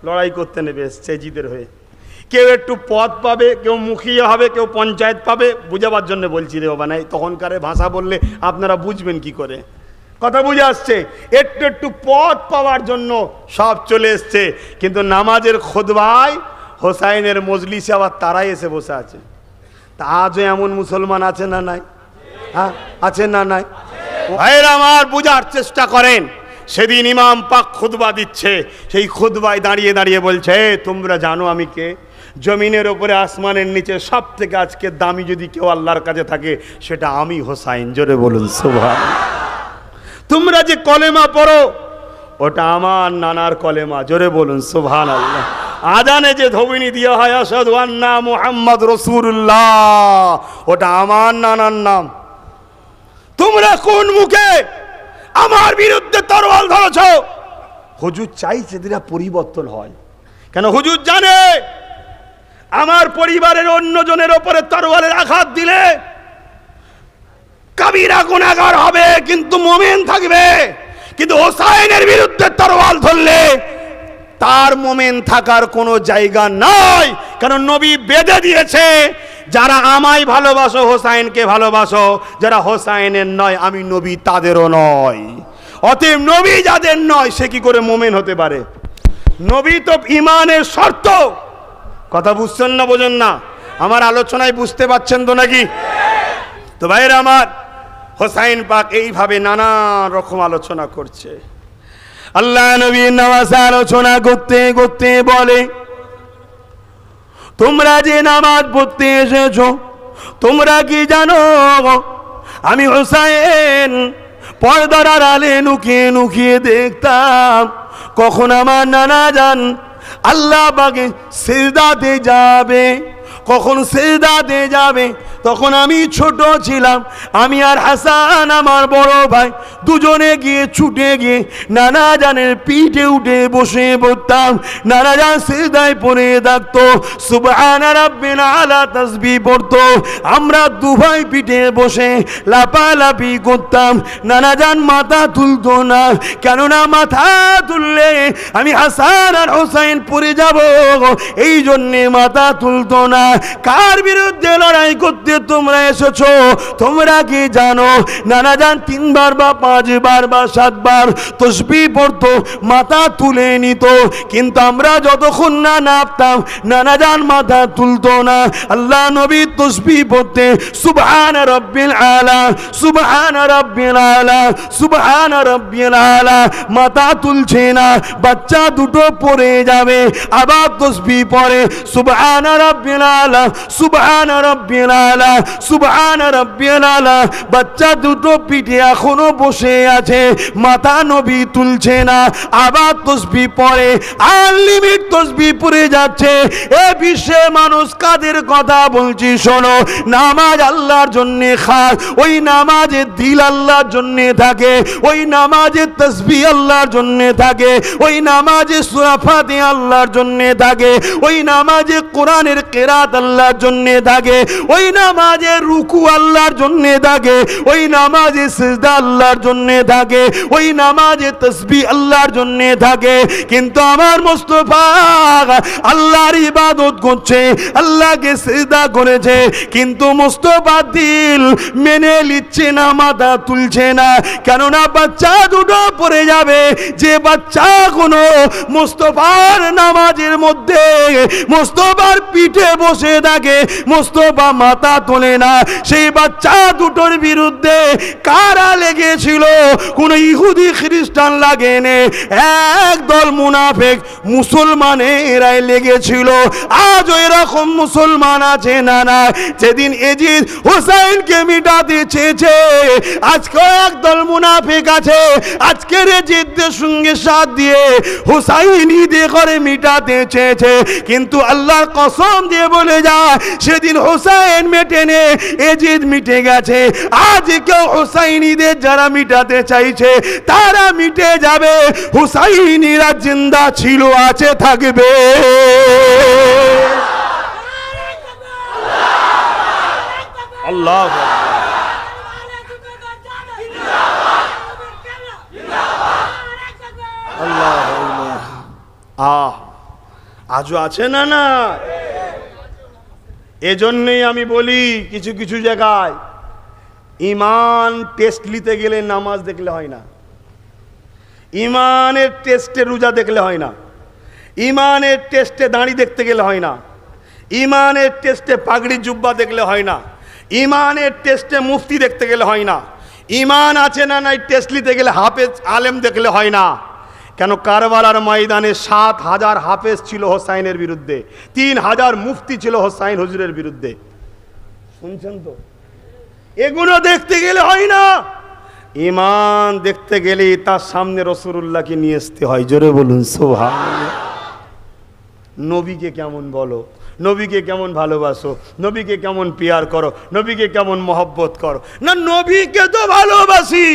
লড়াই করতে নেবে এসছে জিদের হয়ে। কেউ একটু পদ পাবে, কেউ মুখিয়া হবে, কেউ পঞ্চায়েত পাবে। বুঝাবার জন্য বলছি রে বাবা, নাই তখনকার ভাষা বললে আপনারা বুঝবেন কি করে, কথা বুঝে আসছে? একটু একটু পদ পাওয়ার জন্য সব চলে এসছে। কিন্তু নামাজের খুতবায় হোসাইনের মজলিসে আবার তারাই এসে বসে আছে। তা আজও এমন মুসলমান আছে না নাই? হ্যাঁ, আছে না নাই? ভাইরা আমার, বুঝার চেষ্টা করেন। সেদিন ইমাম পাক খুতবা দিচ্ছে, সেই খুতবায় দাঁড়িয়ে দাঁড়িয়ে বলছে, তোমরা জানো আমি কে? জমিনের ওপরে আসমানের নিচে সব থেকে আজকে দামি যদি কেউ আল্লাহর কাছে থাকে, সেটা আমি হোসাইন। জোরে বলুন সুবহানাল্লাহ। তোমরা যে কলেমা পড়ো, ওটা আমার নানার কলেমা। জোরে বলুন সুবহানাল্লাহ। আজানে যে ধ্বনি দেওয়া হয় আশহাদু আন্না মুহাম্মদ রাসূলুল্লাহ, ওটা আমার নানার নাম। তোমরা কোন মুখে আমার বিরুদ্ধে তরোয়াল ধরেছ? হুজুর চাইছে যেটা পরিবর্তন হয়। কেন? হুজুর জানে আমার পরিবারের অন্যজনের ওপরে তরোয়ালের আঘাত দিলে কাবিরা গুনাহগার হবে, কিন্তু মুমিন থাকবে। কিন্তু হোসাইনের বিরুদ্ধে তরোয়াল ধরলে তার মুমিন থাকার কোনো জায়গা নাই। কারণ নবী বেঁধে দিয়েছে, যারা আমায় ভালোবাসো হোসাইনকে ভালোবাসো, যারা হোসাইনের নয় আমি নবী তাদেরও নয়। অতএব নবী যাদের নয় সে কি করে মুমিন হতে পারে? নবী তো ইমানের শর্ত। কথা বুঝছেন না, বোঝেন না? আমার আলোচনায় বুঝতে পারছেন তো নাকি? তো ভাইরা আমার, হোসাইন পাক এইভাবে নানা রকম আলোচনা করছে। আল্লাহ নবী নামাজ আলোচনা করতে করতে বলে, তোমরা যে নামাজ পড়তে এসেছো, তোমরা কি জানো আমি হোসাইন পর্দার আড়ালে লুকিয়ে লুকিয়ে দেখতাম কখন আমার নানা যান আল্লাহ পাকে সিজদাতে যাবে। কখন সিজদাতে যাবে? তখন আমি ছোট ছিলাম, আমি আর হাসান আমার বড় ভাই দুজনে গিয়ে ছুটে গিয়ে নানা জানের পিঠে উঠে বসে পড়তাম। নানা জান সিজদায় পড়ে থাকতো, সুবহানা রাব্বিল আলা তাসবিহ পড়তো, আমরা দু ভাই পিঠে বসে লাপালাপি করতাম। নানা জান মাথা তুলতো না, কেননা মাথা তুললে আমি হাসান আর হোসেন পড়ে যাব, এই জন্যে মাথা তুলতো না। কার বিরুদ্ধে লড়াই করতে তোমরা এসেছো তোমরা কি জানো? নানা জান 3 বার বা 5 বার বা 7 বার তাসবিহ পড়তো, মাথা তুলে নিত, কিন্তু আমরা যতক্ষণ না নামতাম নানা জান মাথা তুলতো না। আল্লাহ নবী তাসবিহ পড়তে সুবহানা রাব্বিল আলা, সুবহানা রাব্বিল আলা, সুবহানা রাব্বিল আলা, মাথা তুলছে না, বাচ্চা দুটো পড়ে যাবে, আবার তাসবিহ পড়ে সুবহানা রাব্বিল আলা, সুবহানা রাব্বিল আলা, সুবহানা রাব্বিল আলা, বাচ্চা দুটো পিঠে এখনো বসে আছে, মাথা নবী তুলছে না, আবার তাসবিহ পড়ে, আনলিমিট তাসবিহ পড়ে যাচ্ছে। এ বিশ্বে মানুষ কাদের কথা বলছি শোনো, নামাজ আল্লাহর জন্য খাস, ওই নামাজে দিল আল্লাহর জন্য থাকে, ওই নামাজে তাসবিহ আল্লাহর জন্য থাকে, ওই নামাজে সূরা ফাতিহা আল্লাহর জন্য থাকে, ওই নামাজে কোরআনের কিরাত আল্লাহর জন্য থাকে, ওই নামাজে রুকু আল্লাহর জন্য থাকে, ওই নামাজে সিজদা আল্লাহর জন্য থাকে, ওই নামাজে তাসবিহ আল্লাহর জন্য থাকে। কিন্তু আমার মুস্তাফা আল্লাহর ইবাদত করছে, আল্লাহকে সিজদা করেছে, কিন্তু মুস্তাফা দিল মেনে নিচ্ছে না, মাথা তুলছে না, কেননা বাচ্চা দুটো পড়ে যাবে। যে বাচ্চা কোনো মুস্তাফার নামাজের মধ্যে মুস্তাফার পিঠে বসে থাকে, মুস্তাফা মাথা তোলে না, সেই বাচ্চা দুটোর বিরুদ্ধে কারা লেগেছিল? কোন ইহুদি খ্রিস্টান লাগেনি, একদল মুনাফিক মুসলমানেরাই লেগেছিল। আজও এরকম মুসলমান আছে না না? যেদিন এজিদ হোসাইনকে মিটাতে চেয়েছে, আজকেও একদল মুনাফিক আছে, আজকের এজিদের সঙ্গে সাথ দিয়ে হোসাইনিদের করে মিটাতে চেয়েছে, কিন্তু আল্লাহর কসম দিয়ে বলে যায় সেদিন হোসাইন মেটেনে, এজিদ মিটে গেছে। আজ কেউ হোসাইনিদের যারা মিটাতে চাইছে তারা মিটে যাবে, হোসাইনিরা জিন্দা ছিল, আছে, থাকবে। আল্লাহ আজও আছে না না? এজন্যই আমি বলি কিছু কিছু জায়গায় ইমান টেস্ট নিতে গেলে নামাজ দেখলে হয় না, ইমানের টেস্টে রোজা দেখলে হয় না, ইমানের টেস্টে দাড়ি দেখতে গেলে হয় না, ইমানের টেস্টে পাগড়ি জুব্বা দেখলে হয় না, ইমানের টেস্টে মুফতি দেখতে গেলে হয় না, ইমান আছে না নাই টেস্ট নিতে গেলে হাফেজ আলেম দেখলে হয় না। কেন? কারবালার ময়দানে 7,000 হাফেজ ছিল হোসাইনের বিরুদ্ধে, 3,000 মুফতি ছিল হোসাইন হুজুরের বিরুদ্ধে। শুনছেন তো? এগুলো দেখতে গেলে হয় না, ইমান দেখতে গেলে তার সামনে রাসূলুল্লাহকে নিয়ে আসতে হয়। জোরে বলুন সুবহানাল্লাহ। নবীকে কেমন বলো, নবীকে কেমন ভালোবাসো, নবীকে কেমন পিয়ার করো, নবীকে কেমন মহব্বত করো। না, নবীকে তো ভালোবাসি,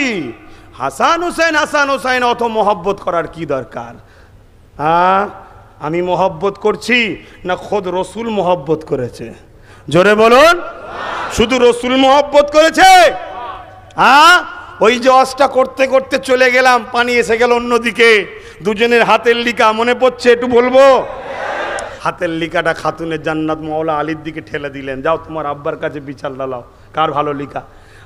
হাসান হোসেন অত মহব্বত করার কি দরকার? আমি মহব্বত করছি না খোদ রসুল মহব্বত করেছে? জোরে বলুন, শুধু রসুল মহব্বত করেছে? ওই যে অজটা করতে করতে চলে গেলাম, পানি এসে গেল অন্যদিকে, দুজনের হাতের লিকা মনে পড়ছে? একটু বলবো। হাতের লিকাটা খাতুনের জান্নাত মওলা আলীর দিকে ঠেলে দিলেন, যাও তোমার আব্বার কাছে বিচার লালাও, কার ভালো লিকা।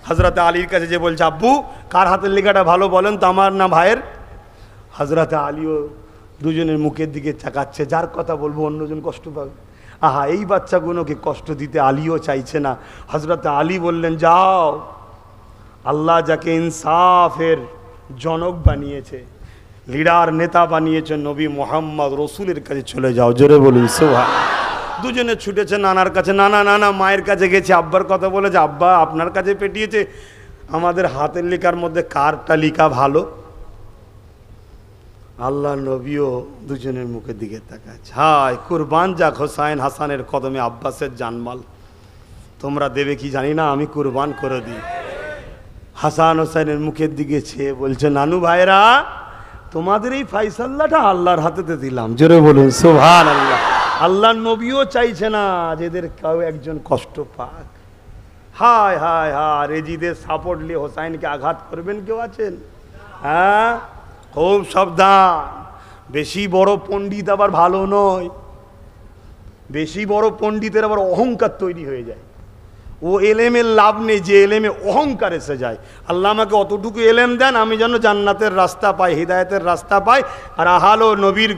হজরতে আলীর কাছে যে বলছে, আব্বু কার হাতের লিখাটা ভালো বলেন তো, আমার না ভাইয়ের? হজরতে আলীও দুজনের মুখের দিকে তাকাচ্ছে, যার কথা বলবো অন্যজন কষ্ট পাবে। আহা, এই বাচ্চাগুলোকে কষ্ট দিতে আলীও চাইছে না। হজরতে আলী বললেন, যাও, আল্লাহ যাকে ইনসাফের জনক বানিয়েছে, লিডার নেতা বানিয়েছে, নবী মোহাম্মদ রসুলের কাছে চলে যাও। জোরে বলুন সুবহানাল্লাহ। দুজনে ছুটেছে নানার কাছে, নানা নানা মায়ের কাছে গেছে, আব্বার কথা বলেছে, আব্বা আপনার কাছে পেটিয়েছে, আমাদের হাতের লেখার মধ্যে কারটা লেখা ভালো? আল্লাহ নবীও দুজনের মুখের দিকে তাকাচ্ছে। হায় কুরবান যাক হোসাইন হাসানের কদমে আব্বাসের জানমাল, তোমরা দেবে কি জানি না, আমি কুরবান করে দিই। হাসান হোসাইনের মুখের দিকে চেয়ে বলছে, নানু ভাইরা তোমাদের এই ফাইসাল্লাটা আল্লাহর হাতেতে দিলাম। জোরে বলুন সুবহানাল্লাহ। আল্লাহ নবীও চাইছে না যে এদের কেউ একজন কষ্ট পাক। হায় হায় হায়, রেজিদের সাপোর্ট নিয়ে হোসাইনকে আঘাত করবেন কেউ আছেন? হ্যাঁ, খুব সাবধান। বেশি বড় পণ্ডিত আবার ভালো নয়, বেশি বড় পণ্ডিতের আবার অহংকার তৈরি হয়ে যায়। ও এলেমের লাভ নেই যে এলেমে অহংকার এসে যায়। আল্লাহ আমাকে অতটুকু এলেম দেন আমি যেন জান্নাতের রাস্তা পাই, হিদায়তের রাস্তা পাই, আর আহাল ও নবীর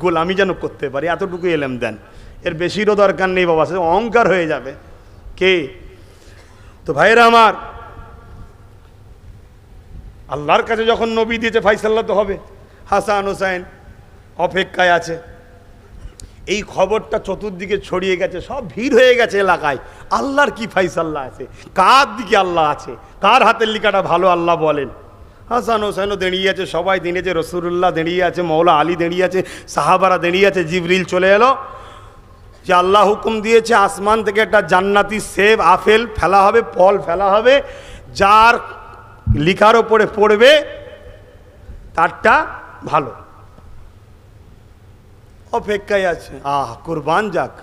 গোলামি যেন করতে পারি, এতটুকু এলেম দেন। এর বেশিরও দরকার নেই বাবা, সে অহংকার হয়ে যাবে। কে তো ভাইরা আমার, আল্লাহর কাছে যখন নবী দিয়েছে ফাইসাল্লা তো হবে। হাসান হোসাইন অপেক্ষায় আছে। এই খবরটা চতুর্দিকে ছড়িয়ে গেছে, সব ভিড় হয়ে গেছে এলাকায়। আল্লাহর কি ফাইসাল্লা আছে, কার দিকে আল্লাহ আছে, কার হাতের লিখাটা ভালো আল্লাহ বলেন। হাসান হোসেনও দাঁড়িয়ে আছে, সবাই দাঁড়িয়েছে, রসুল্লাহ দাঁড়িয়ে আছে, মৌলা আলী দাঁড়িয়ে আছে, সাহাবারা দাঁড়িয়ে আছে। জিবরিল চলে এলো যে আল্লাহ হুকুম দিয়েছে আসমান থেকে একটা জান্নাতি সেব আপেল ফেলা হবে, ফল ফেলা হবে, যার লিখার ওপরে পড়বে তারটা ভালো। অপেক্ষায় আছে, কুরবান যাক।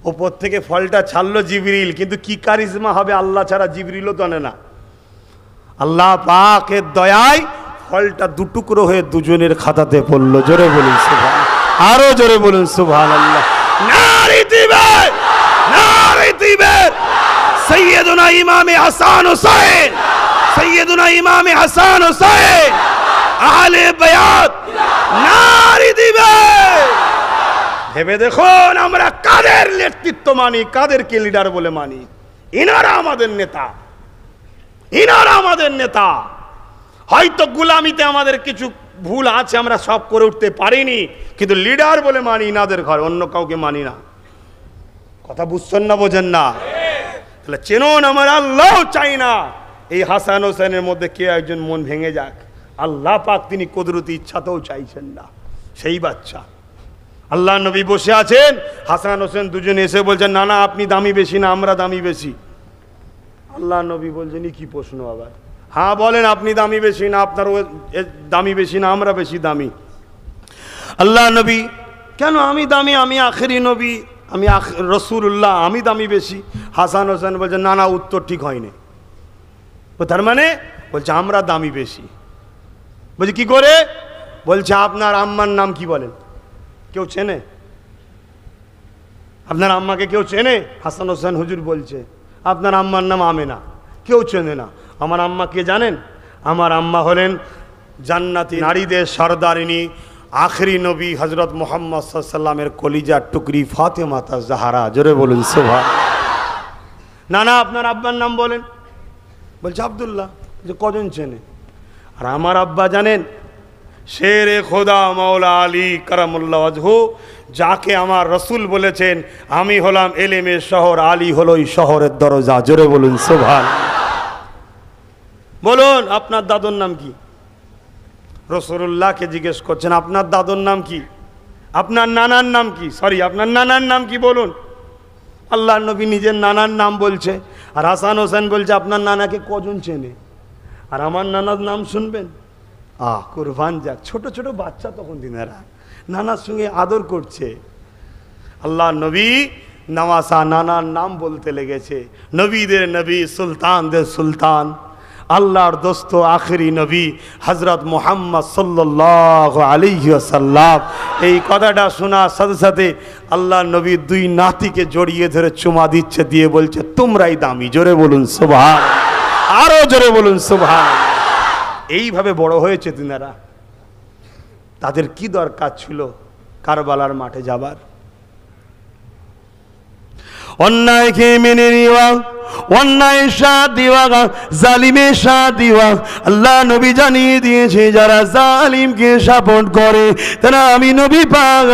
ওপর থেকে ফলটা ছাড়লো জিবরিল, কিন্তু কি কারিজমা হবে আল্লাহ ছাড়া জিবরিলও জানে না। আল্লাহ পাকের দয়ায় ফলটা দুটুকরো হয়ে দুজনের খাতাতে পড়লো। জোরে বলুন সুবহান, আরো জোরে বলুন সুবহানাল্লাহ। নারে তাকবীর, নারে তাকবীর। সৈয়দুনা ইমামে হাসান হোসেন, সৈয়দুনা ইমামে হাসান হোসেন আহলে বায়াত, নারে তাকবীর। ভেবে দেখুন আমরা কাদের নেতৃত্ব মানি, কাদেরকে লিডার বলে মানি। ইনারা আমাদের নেতা, ইনারা আমাদের নেতা। হয়তো গুলামিতে আমাদের কিছু ভুল আছে, আমরা সব করে উঠতে পারিনি, কিন্তু লিডার বলে মানি ইনাদের ঘর, অন্য কাউকে মানি না। কথা বুঝছেন না, বোঝেন না? তাহলে চেনুন আমার আল্লাহ চাই না এই হাসান হোসেনের মধ্যে কে একজন মন ভেঙে যাক। আল্লাহ পাক তিনি কুদরতি ইচ্ছাতেও চাইছেন না। সেই বাচ্চা আল্লাহ নবী বসে আছেন, হাসান হোসেন দুজনে এসে বলছেন, না না আপনি দামি বেশি না আমরা দামি বেশি। আল্লাহ নবী বলছেন, কি প্রশ্ন আবার? হ্যাঁ বলেন, আপনি দামি বেশি না, আপনার দামি বেশি না, আমরা বেশি দামি। আল্লাহ নবী, কেন আমি দামি? আমি আখেরি নবী, আমি রসুল্লাহ, আমি দামি বেশি। হাসান হোসেন বলছেন, না না উত্তর ঠিক হয়নি। তার মানে বলছে আমরা দামি বেশি। বলছে কি করে? বলছে আপনার আম্মার নাম কি বলেন? কেউ চেনে? আপনার আম্মাকে কেউ চেনে? হাসান হোসেন হুজুর বলছে আপনার আম্মার নাম আমেনা, কেউ চেনে না। আমার আম্মা কে জানেন? আমার আম্মা হলেন জান্নাতি নারীদের সরদারিনী, আখেরি নবী হজরত মুহাম্মদ সাল্লাল্লাহু আলাইহি ওয়াসাল্লামের কলিজার টুকরি ফাতেমা জাহরা। জোরে বলুন সুবহান। না না আপনার আব্বার নাম বলেন। বলছে আব্দুল্লাহ। যে কজন চেনে? আর আমার আব্বা জানেন শেরে খোদা মাওলা আলী কারামুল্লাহ ওয়াজহু, যাকে আমার রসুল বলেছেন আমি হলাম এলেমের শহর, আলী হলো এই শহরের দরজা। জোরে বলুন সুবহান। বলুন আপনার দাদুর নাম কি? রাসূলুল্লাহকে জিজ্ঞেস করছেন আপনার দাদুর নাম কি, আপনার নানার নাম কি, সরি আপনার নানার নাম কি বলুন। আল্লাহ নবী নিজের নানার নাম বলছে, আর হাসান হোসেন বলছে আপনার নানাকে কজন চেনে? আর আমার নানার নাম শুনবেন? কুরবান যাক। ছোট ছোট বাচ্চা তখন দিনেরা নানার সঙ্গে আদর করছে। আল্লাহ নবী নওয়াসা নানার নাম বলতে লেগেছে। নবীদের নবী, সুলতানদের সুলতান, আল্লাহর দোস্ত আখেরি নবী হজরত মুহাম্মদ সাল্লাল্লাহু আলাইহি ওয়াসাল্লাম। এই কথাটা শোনার সাথে সাথে আল্লাহ নবী দুই নাতিকে জড়িয়ে ধরে চুমা দিচ্ছে, দিয়ে বলছে তোমরাই দামি। জোরে বলুন সুবহান, আরো জোরে বলুন সুবহান। এইভাবে বড় হয়েছে তিনারা। তাদের কি দরকার ছিল কারবালার মাঠে যাবার? অন্যায়কে মেনে নেওয়া, অন্যায় শাদি ওয়াক জালিমের শাদি ওয়াক আল্লাহ নবী জানিয়ে দিয়েছে যারা জালিমকে সাপোর্ট করে তারা আমি নবী পাক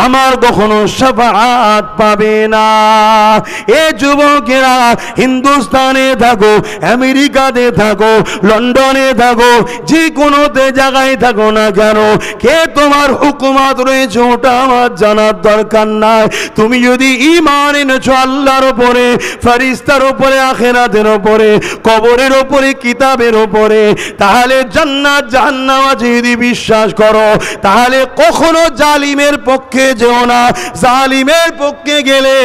আমার কখনো শাফাআত পাবে না। এ যুবকেরা হিন্দুস্তানে থাকো, আমেরিকাতে থাকো, লন্ডনে থাকো, যে কোনোতে জায়গায় থাকো না কেন, কে তোমার হুকুমত রয়েছে ওটা আমার জানার দরকার নাই। তুমি যদি ঈমান এনেছো আল্লাহর উপরে, ফেরেশতার উপরে, আখিরাতের উপরে, কবরের উপরে, কিতাবের উপরে, তাহলে জান্নাত জাহান্নাম আছে যদি বিশ্বাস করো, তাহলে কখনো জালিমের পক্ষে যেও না। জালিমের পক্ষে গেলে,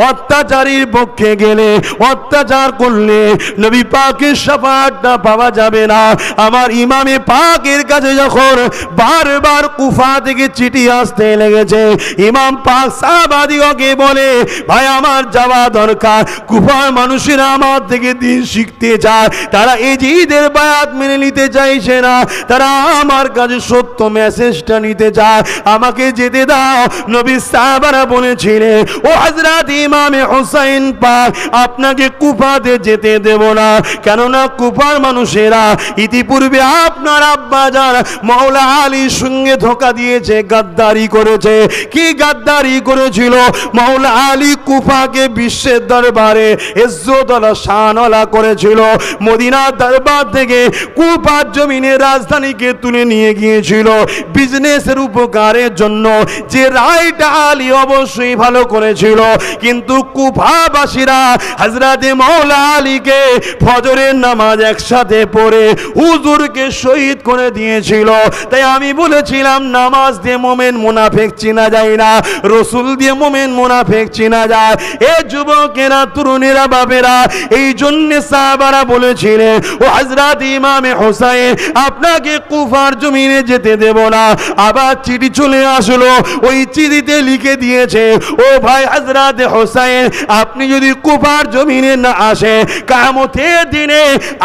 অত্যাচারীর পক্ষে গেলে, অত্যাচার করলে নবী পাকের শাফাআতটা পাওয়া যাবে না। আমার ইমামে পাকের কাছে যখন বারবার কুফা থেকে চিঠি আসতে লেগেছে, ইমাম পাক সাহাবাদিগকে বলে ভাই আমার যাওয়া দরকার, কুফার মানুষেরা আমার থেকে দিন শিখতে চায়, তারা এজিদের বায়াত মেনে নিতে চাইছে না, তারা আমার কাছে সত্য মেসেজটা নিতে চায়, আমাকে যেতে দাও। নবী সাহাবারা বলেছিলেন ও হযরত ইমামে হুসাইন পাক আপনাকে কুফাতে যেতে দেব না, কেননা কুফার মানুষেরা ইতিপূর্বে আপনার আব্বাজান মাওলা আলীর সঙ্গে ধোঁকা দিয়েছে, গাদ্দারি করেছে। কি গাদ্দারি করেছিল? মাওলা আলী কুফাকে বিশ্বের দরবারে ইজ্জতওয়ালা শানওয়ালা করেছিল। মদিনার দরবার থেকে কুফার জমিনে রাজধানীকে তুলে নিয়ে গিয়েছিল বিজনেসের উপকারের জন্য। যে রায়টা আলী অবশ্যই ভালো করেছিল, কিন্তু কুফাবাসীরা হযরতে মাওলা আলীকে ফজরের নামাজ একসাথে পড়ে হুজুরকে শহীদ করে দিয়েছিল। তাই আমি বলেছিলাম নামাজ দিয়ে মোমেন মুনাফিক চেনা যায় না, রসুল দিয়ে মোমেন মুনাফিক চেনা যায়। এ যুবকেরা, তরুণেরা, বাবেরা, এই জন্য সাহাবারা বলেছিলেন ও হযরত ইমামে হুসাইন আপনাকে কুফার জমিনে যেতে দেব না। আবার চিঠি চলে আসলো, ওই চিঠিতে লিখে দিয়েছে ও ভাই হযরত হুসাইন আপনি যদি কুফার জমিনে না আসে, কিয়ামতের দিনে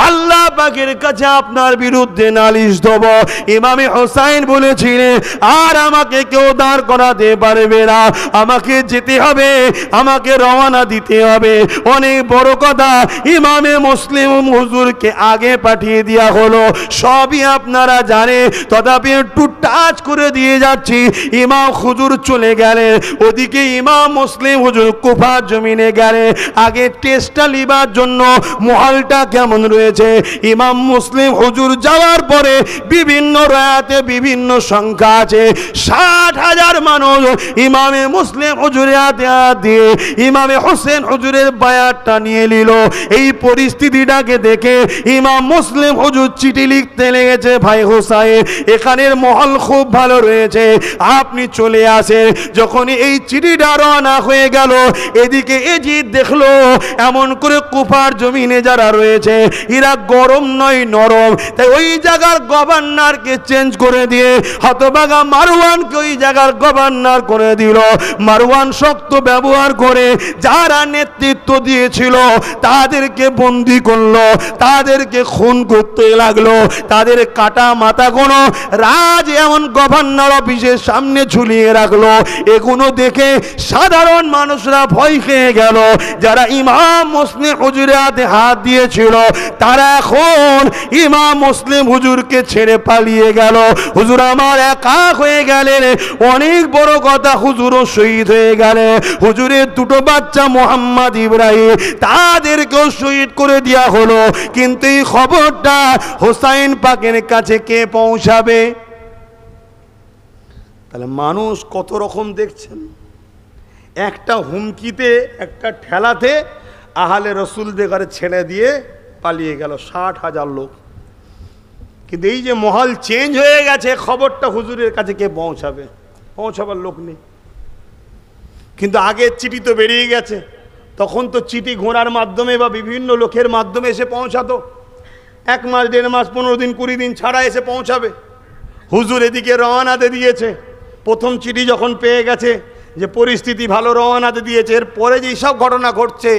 আল্লাহ পাকের কাছে আপনার বিরুদ্ধে নালিশ দেব। ইমামে হুসাইন বলেছিলেন আর আমাকে কেউ দাঁড় করাতে পারবে না, আমাকে যেতে হবে, আমাকে রওনা দিতে হবে। অনেক বড় কথা, ইমামে মুসলিম হুজুরকে আগে পাঠিয়ে দেওয়া হলো, সবই আপনারা জানে, তথাপি একটু টাচ করে দিয়ে যাচ্ছি। ইমাম হুজুর চলে গেলেন, ওদিকে ইমাম মুসলিম হুজুর কুফার জমিনে গেলেন আগে টেস্টটা লিবার জন্য মহলটা কেমন রয়েছে। ইমাম মুসলিম হুজুর যাওয়ার পরে বিভিন্ন রায়াতে বিভিন্ন সংখ্যা আছে, 60,000 মানুষ ইমামে মুসলিম হুজুরের হাতে হাত দিয়ে ইমামে হোসেন হুজুরের বায়াতটা নিয়ে নিল। এই পরিস্থিতিটাকে দেখে ইমাম মুসলিম হুজুর চিঠি লিখতে লেগেছে, ভাই হোসাইন এখানের মহল খুব ভালো রয়েছে, আপনি চলে আসেন। যখন এই চিঠিটা রওনা হয়ে গেল, এদিকে এজিদ দেখলো এমন করে কুফার জমিনে যারা রয়েছে এরা গরম নয় নরম, তাই ওই জায়গার গভর্নরকে চেঞ্জ করে দিয়ে হতভাগা মারওয়ানকে ওই জায়গার গভর্নর করে দিল। মারওয়ান শক্ত ব্যবহার করে যারা নেতৃত্ব দিয়েছিল তাদেরকে বন্দি করলো, তাদেরকে খুন করতে লাগলো, তাদের কাটা মাথা কোনো রাজ এমন গভর্নর অফিসের সামনে ঝুলিয়ে রাখলো। এগুলো দেখে সাধারণ মানুষরা ভয় খেয়ে গেল। যারা ইমাম মুসলিম হুজুরের হাতে হাত দিয়েছিল তারা এখন ইমাম মুসলিম হুজুরকে ছেড়ে পালিয়ে গেল। হুজুর আমার একা হয়ে গেলেন। অনেক বড় কথা, হুজুরও শহীদ হয়ে গেলেন। হুজুরের দুটো বাচ্চা মোহাম্মদ ইব্রাহিম তাদেরকেও শহীদ করে দেওয়া হলো। কিন্তু এই খবরটা হোসাইন পাকের কাছে কে পৌঁছাবে? তাহলে মানুষ কত রকম দেখছেন। একটা হুমকিতে, একটা ঠেলাতে আহলে রসুলদের ঘরে ছেড়ে দিয়ে পালিয়ে গেল 60,000 লোক। কিন্তু এই যে মহল চেঞ্জ হয়ে গেছে, খবরটা হুজুরের কাছে কে পৌঁছাবে? পৌঁছাবার লোক নেই। কিন্তু আগের চিঠি তো বেরিয়ে গেছে, তখন তো চিঠি ঘোড়ার মাধ্যমে বা বিভিন্ন লোকের মাধ্যমে এসে পৌঁছাতো। 1 মাস, 1.5 মাস, 15 দিন, 20 দিন ছাড়া এসে পৌঁছাবে। হুজুর এদিকে রওনাতে দিয়েছে, প্রথম চিঠি যখন পেয়ে গেছে যে পরিস্থিতি ভালো, রওনাতে দিয়েছে। এরপরে যেই সব ঘটনা ঘটছে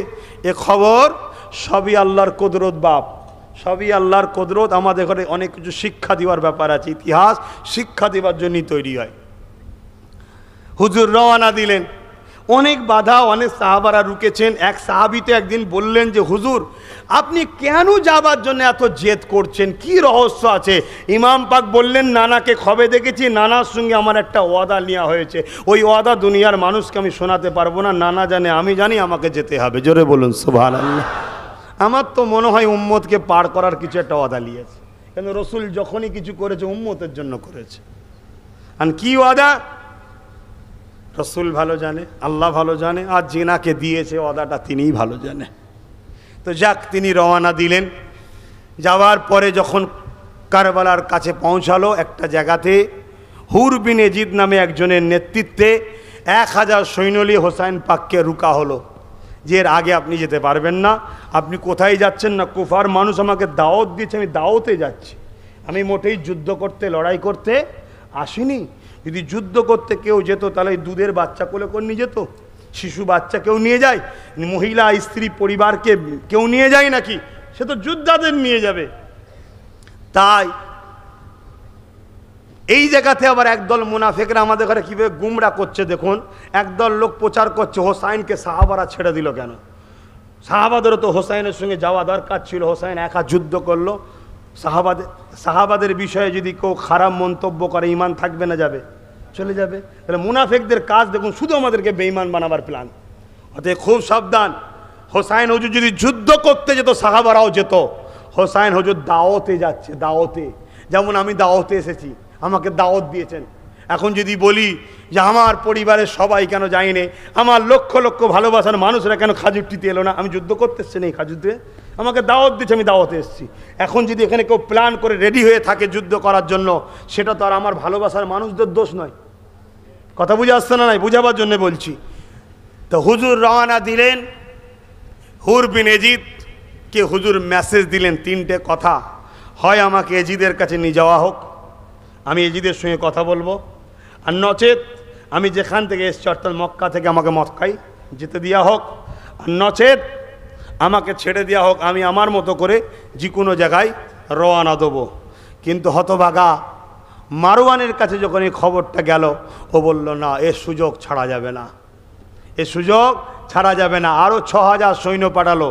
এ খবর সবই আল্লাহর কুদরত। বাপ, সবই আল্লাহর কুদরত। আমাদের ঘরে অনেক কিছু শিক্ষা দেওয়ার ব্যাপার আছে। ইতিহাস শিক্ষা দেওয়ার জন্যই তৈরি হয়। হুজুর রওনা দিলেন, অনেক বাধা, অনেক সাহাবারা রুকেছেন। এক সাহাবী তো একদিন বললেন যে হুজুর আপনি কেন যাবার জন্য এত জেদ করছেন, কি রহস্য আছে? ইমাম পাক বললেন নানাকে খবে দেখেছি, নানার সঙ্গে আমার একটা ওয়াদা নেওয়া হয়েছে, ওই ওয়াদা দুনিয়ার মানুষকে আমি শোনাতে পারবো না, নানা জানে আমি জানি, আমাকে যেতে হবে। জোরে বলুন সুবহানাল্লাহ। আমার তো মনে হয় উম্মতকে পার করার কিছু একটা ওয়াদা নিয়েছে, কেন রসুল যখনই কিছু করেছে উম্মতের জন্য করেছে। আর কি ওয়াদা রসুল ভালো জানে, আল্লাহ ভালো জানে, আর জিনাকে দিয়েছে ওয়াদাটা তিনিই ভালো জানে। তো যাক, তিনি রওনা দিলেন। যাওয়ার পরে যখন কারবালার কাছে পৌঁছালো, একটা জায়গাতে হুর বিন এজিদ নামে একজনের নেতৃত্বে 1000 সৈন্য নিয়ে হোসাইন পাককে রুকা হলো যে এর আগে আপনি যেতে পারবেন না। আপনি কোথায় যাচ্ছেন? না কুফার মানুষ আমাকে দাওয়াত দিয়েছে, আমি দাওয়াতে যাচ্ছি, আমি মোটেই যুদ্ধ করতে লড়াই করতে আসিনি। যদি যুদ্ধ করতে কেউ যেত তাহলে দুধের বাচ্চা কোলে করে নিয়ে যেত, শিশু বাচ্চা কেউ নিয়ে যায়, মহিলা স্ত্রী পরিবারকে কেউ নিয়ে যায় নাকি? সে তো যোদ্ধাদের নিয়ে যাবে। তাই এই জায়গাতে আবার একদল মুনাফিকরা আমাদের ঘরে কীভাবে গুমরা করছে দেখুন। একদল লোক প্রচার করছে হোসাইনকে সাহাবারা ছেড়ে দিল কেন? সাহাবাদেরও তো হোসাইনের সঙ্গে যাওয়া দরকার ছিল, হোসাইন একা যুদ্ধ করলো। সাহাবাদের বিষয়ে যদি কেউ খারাপ মন্তব্য করে ঈমান থাকবে না যাবে? চলে যাবে। তাহলে মুনাফিকদের কাজ দেখুন, শুধু আমাদেরকে বেঈমান বানাবার প্ল্যান। অতএব খুব সাবধান। হোসাইন হুজুর যদি যুদ্ধ করতে যেত সাহাবারাও যেত, হোসাইন হুজুর দাওয়াতে যাচ্ছে, দাওয়াতে। যেমন আমি দাওয়াতে এসেছি, আমাকে দাওয়াত দিয়েছেন। এখন যদি বলি যে আমার পরিবারের সবাই কেন যায়নি, আমার লক্ষ লক্ষ ভালোবাসার মানুষরা কেন খাজুরটিতে এলো না, আমি যুদ্ধ করতে এসছি না, এই খাজুরতে আমাকে দাওয়াত দিচ্ছে, আমি দাওয়াতে এসেছি। এখন যদি এখানে কেউ প্ল্যান করে রেডি হয়ে থাকে যুদ্ধ করার জন্য, সেটা তো আর আমার ভালোবাসার মানুষদের দোষ নয়। কথা বুঝে আসছে না? নাই, বুঝাবার জন্য বলছি। তো হুজুর রওনা দিলেন। হুর বিন এজিদকে হুজুর মেসেজ দিলেন 3টে কথা, হয় আমাকে এজিদের কাছে নিয়ে যাওয়া হোক, আমি এজিদের সঙ্গে কথা বলবো, আর নচেত আমি যেখান থেকে এসছি অর্থাৎ মক্কা থেকে আমাকে মক্কায় যেতে দেওয়া হোক, আর নচেত আমাকে ছেড়ে দেওয়া হোক, আমি আমার মতো করে যে কোনো জায়গায় রওনা দেবো। কিন্তু হতভাগা মারওয়ানের কাছে যখন এই খবরটা গেল, ও বলল না, এ সুযোগ ছাড়া যাবে না, এ সুযোগ ছাড়া যাবে না। আরও 6000 সৈন্য পাঠালো।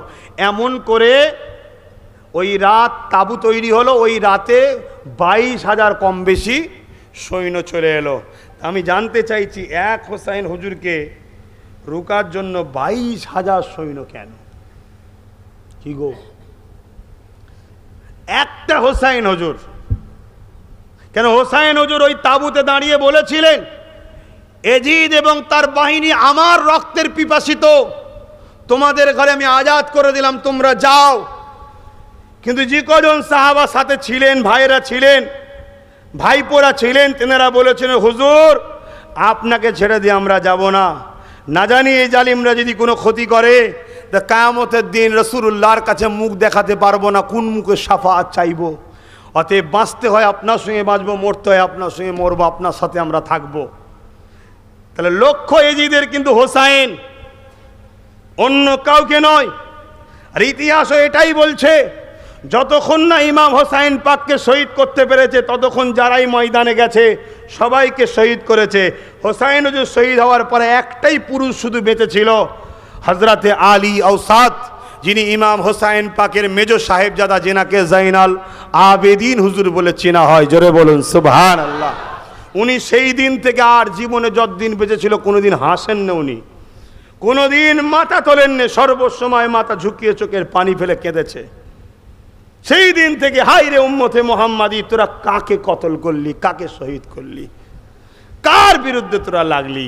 এমন করে ওই রাত তাঁবু তৈরি হলো, ওই রাতে 22,000 কম বেশি সৈন্য চলে এলো। আমি জানতে চাইছি এক হোসাইন হুজুরকে রুকার জন্য 22,000 সৈন্য কেন? কি গো, একটা হোসাইন হুজুর কেন? হোসাইন হুজুর ওই তাঁবুতে দাঁড়িয়ে বলেছিলেন, এজিদ এবং তার বাহিনী আমার রক্তের পিপাসিত, তোমাদের ঘরে আমি আজাদ করে দিলাম, তোমরা যাও। কিন্তু যে কজন সাহাবা সাথে ছিলেন, ভাইরা ছিলেন, ভাইপোরা ছিলেন, তেনারা বলেছেন হুজুর আপনাকে ছেড়ে দিয়ে আমরা যাব না, না জানি এই জালিমরা যদি কোনো ক্ষতি করে তা কিয়ামতের দিন রাসূলুল্লাহর কাছে মুখ দেখাতে পারবো না, কোন মুখে শাফাআত চাইব। অতএব বাঁচতে হয় আপনার সঙ্গে বাঁচবো, মরতে হয় আপনার সঙ্গে মরবো, আপনার সাথে আমরা থাকবো। তাহলে লক্ষ্য এজিদের কিন্তু হোসাইন, অন্য কাউকে নয়। আর ইতিহাসও এটাই বলছে, যতক্ষণ না ইমাম হোসাইন পাককে শহীদ করতে পেরেছে ততক্ষণ যারাই ময়দানে গেছে সবাইকে শহীদ করেছে। হোসাইন হুজুর শহীদ হওয়ার পরে একটাই পুরুষ শুধু বেঁচে ছিল, হযরতে আলী আওসাদ, যিনি ইমাম হোসাইন পাকের মেজো সাহেবজাদা, যেনাকে জাইনাল আবেদিন হুজুর বলে চেনা হয়। জোরে বলুন সুবহানাল্লাহ। উনি সেই দিন থেকে আর জীবনে যতদিন বেঁচে ছিল কোনোদিন হাসেন না, উনি কোনোদিন মাথা তোলেন না, সর্বসময় মাথা ঝুঁকিয়ে চোখের পানি ফেলে কেঁদেছে। সেই দিন থেকে হায় রে উম্মতে মুহাম্মাদি, তোরা কাকে কতল করলি, কাকে শহীদ করলি, কার বিরুদ্ধে তোরা লাগলি।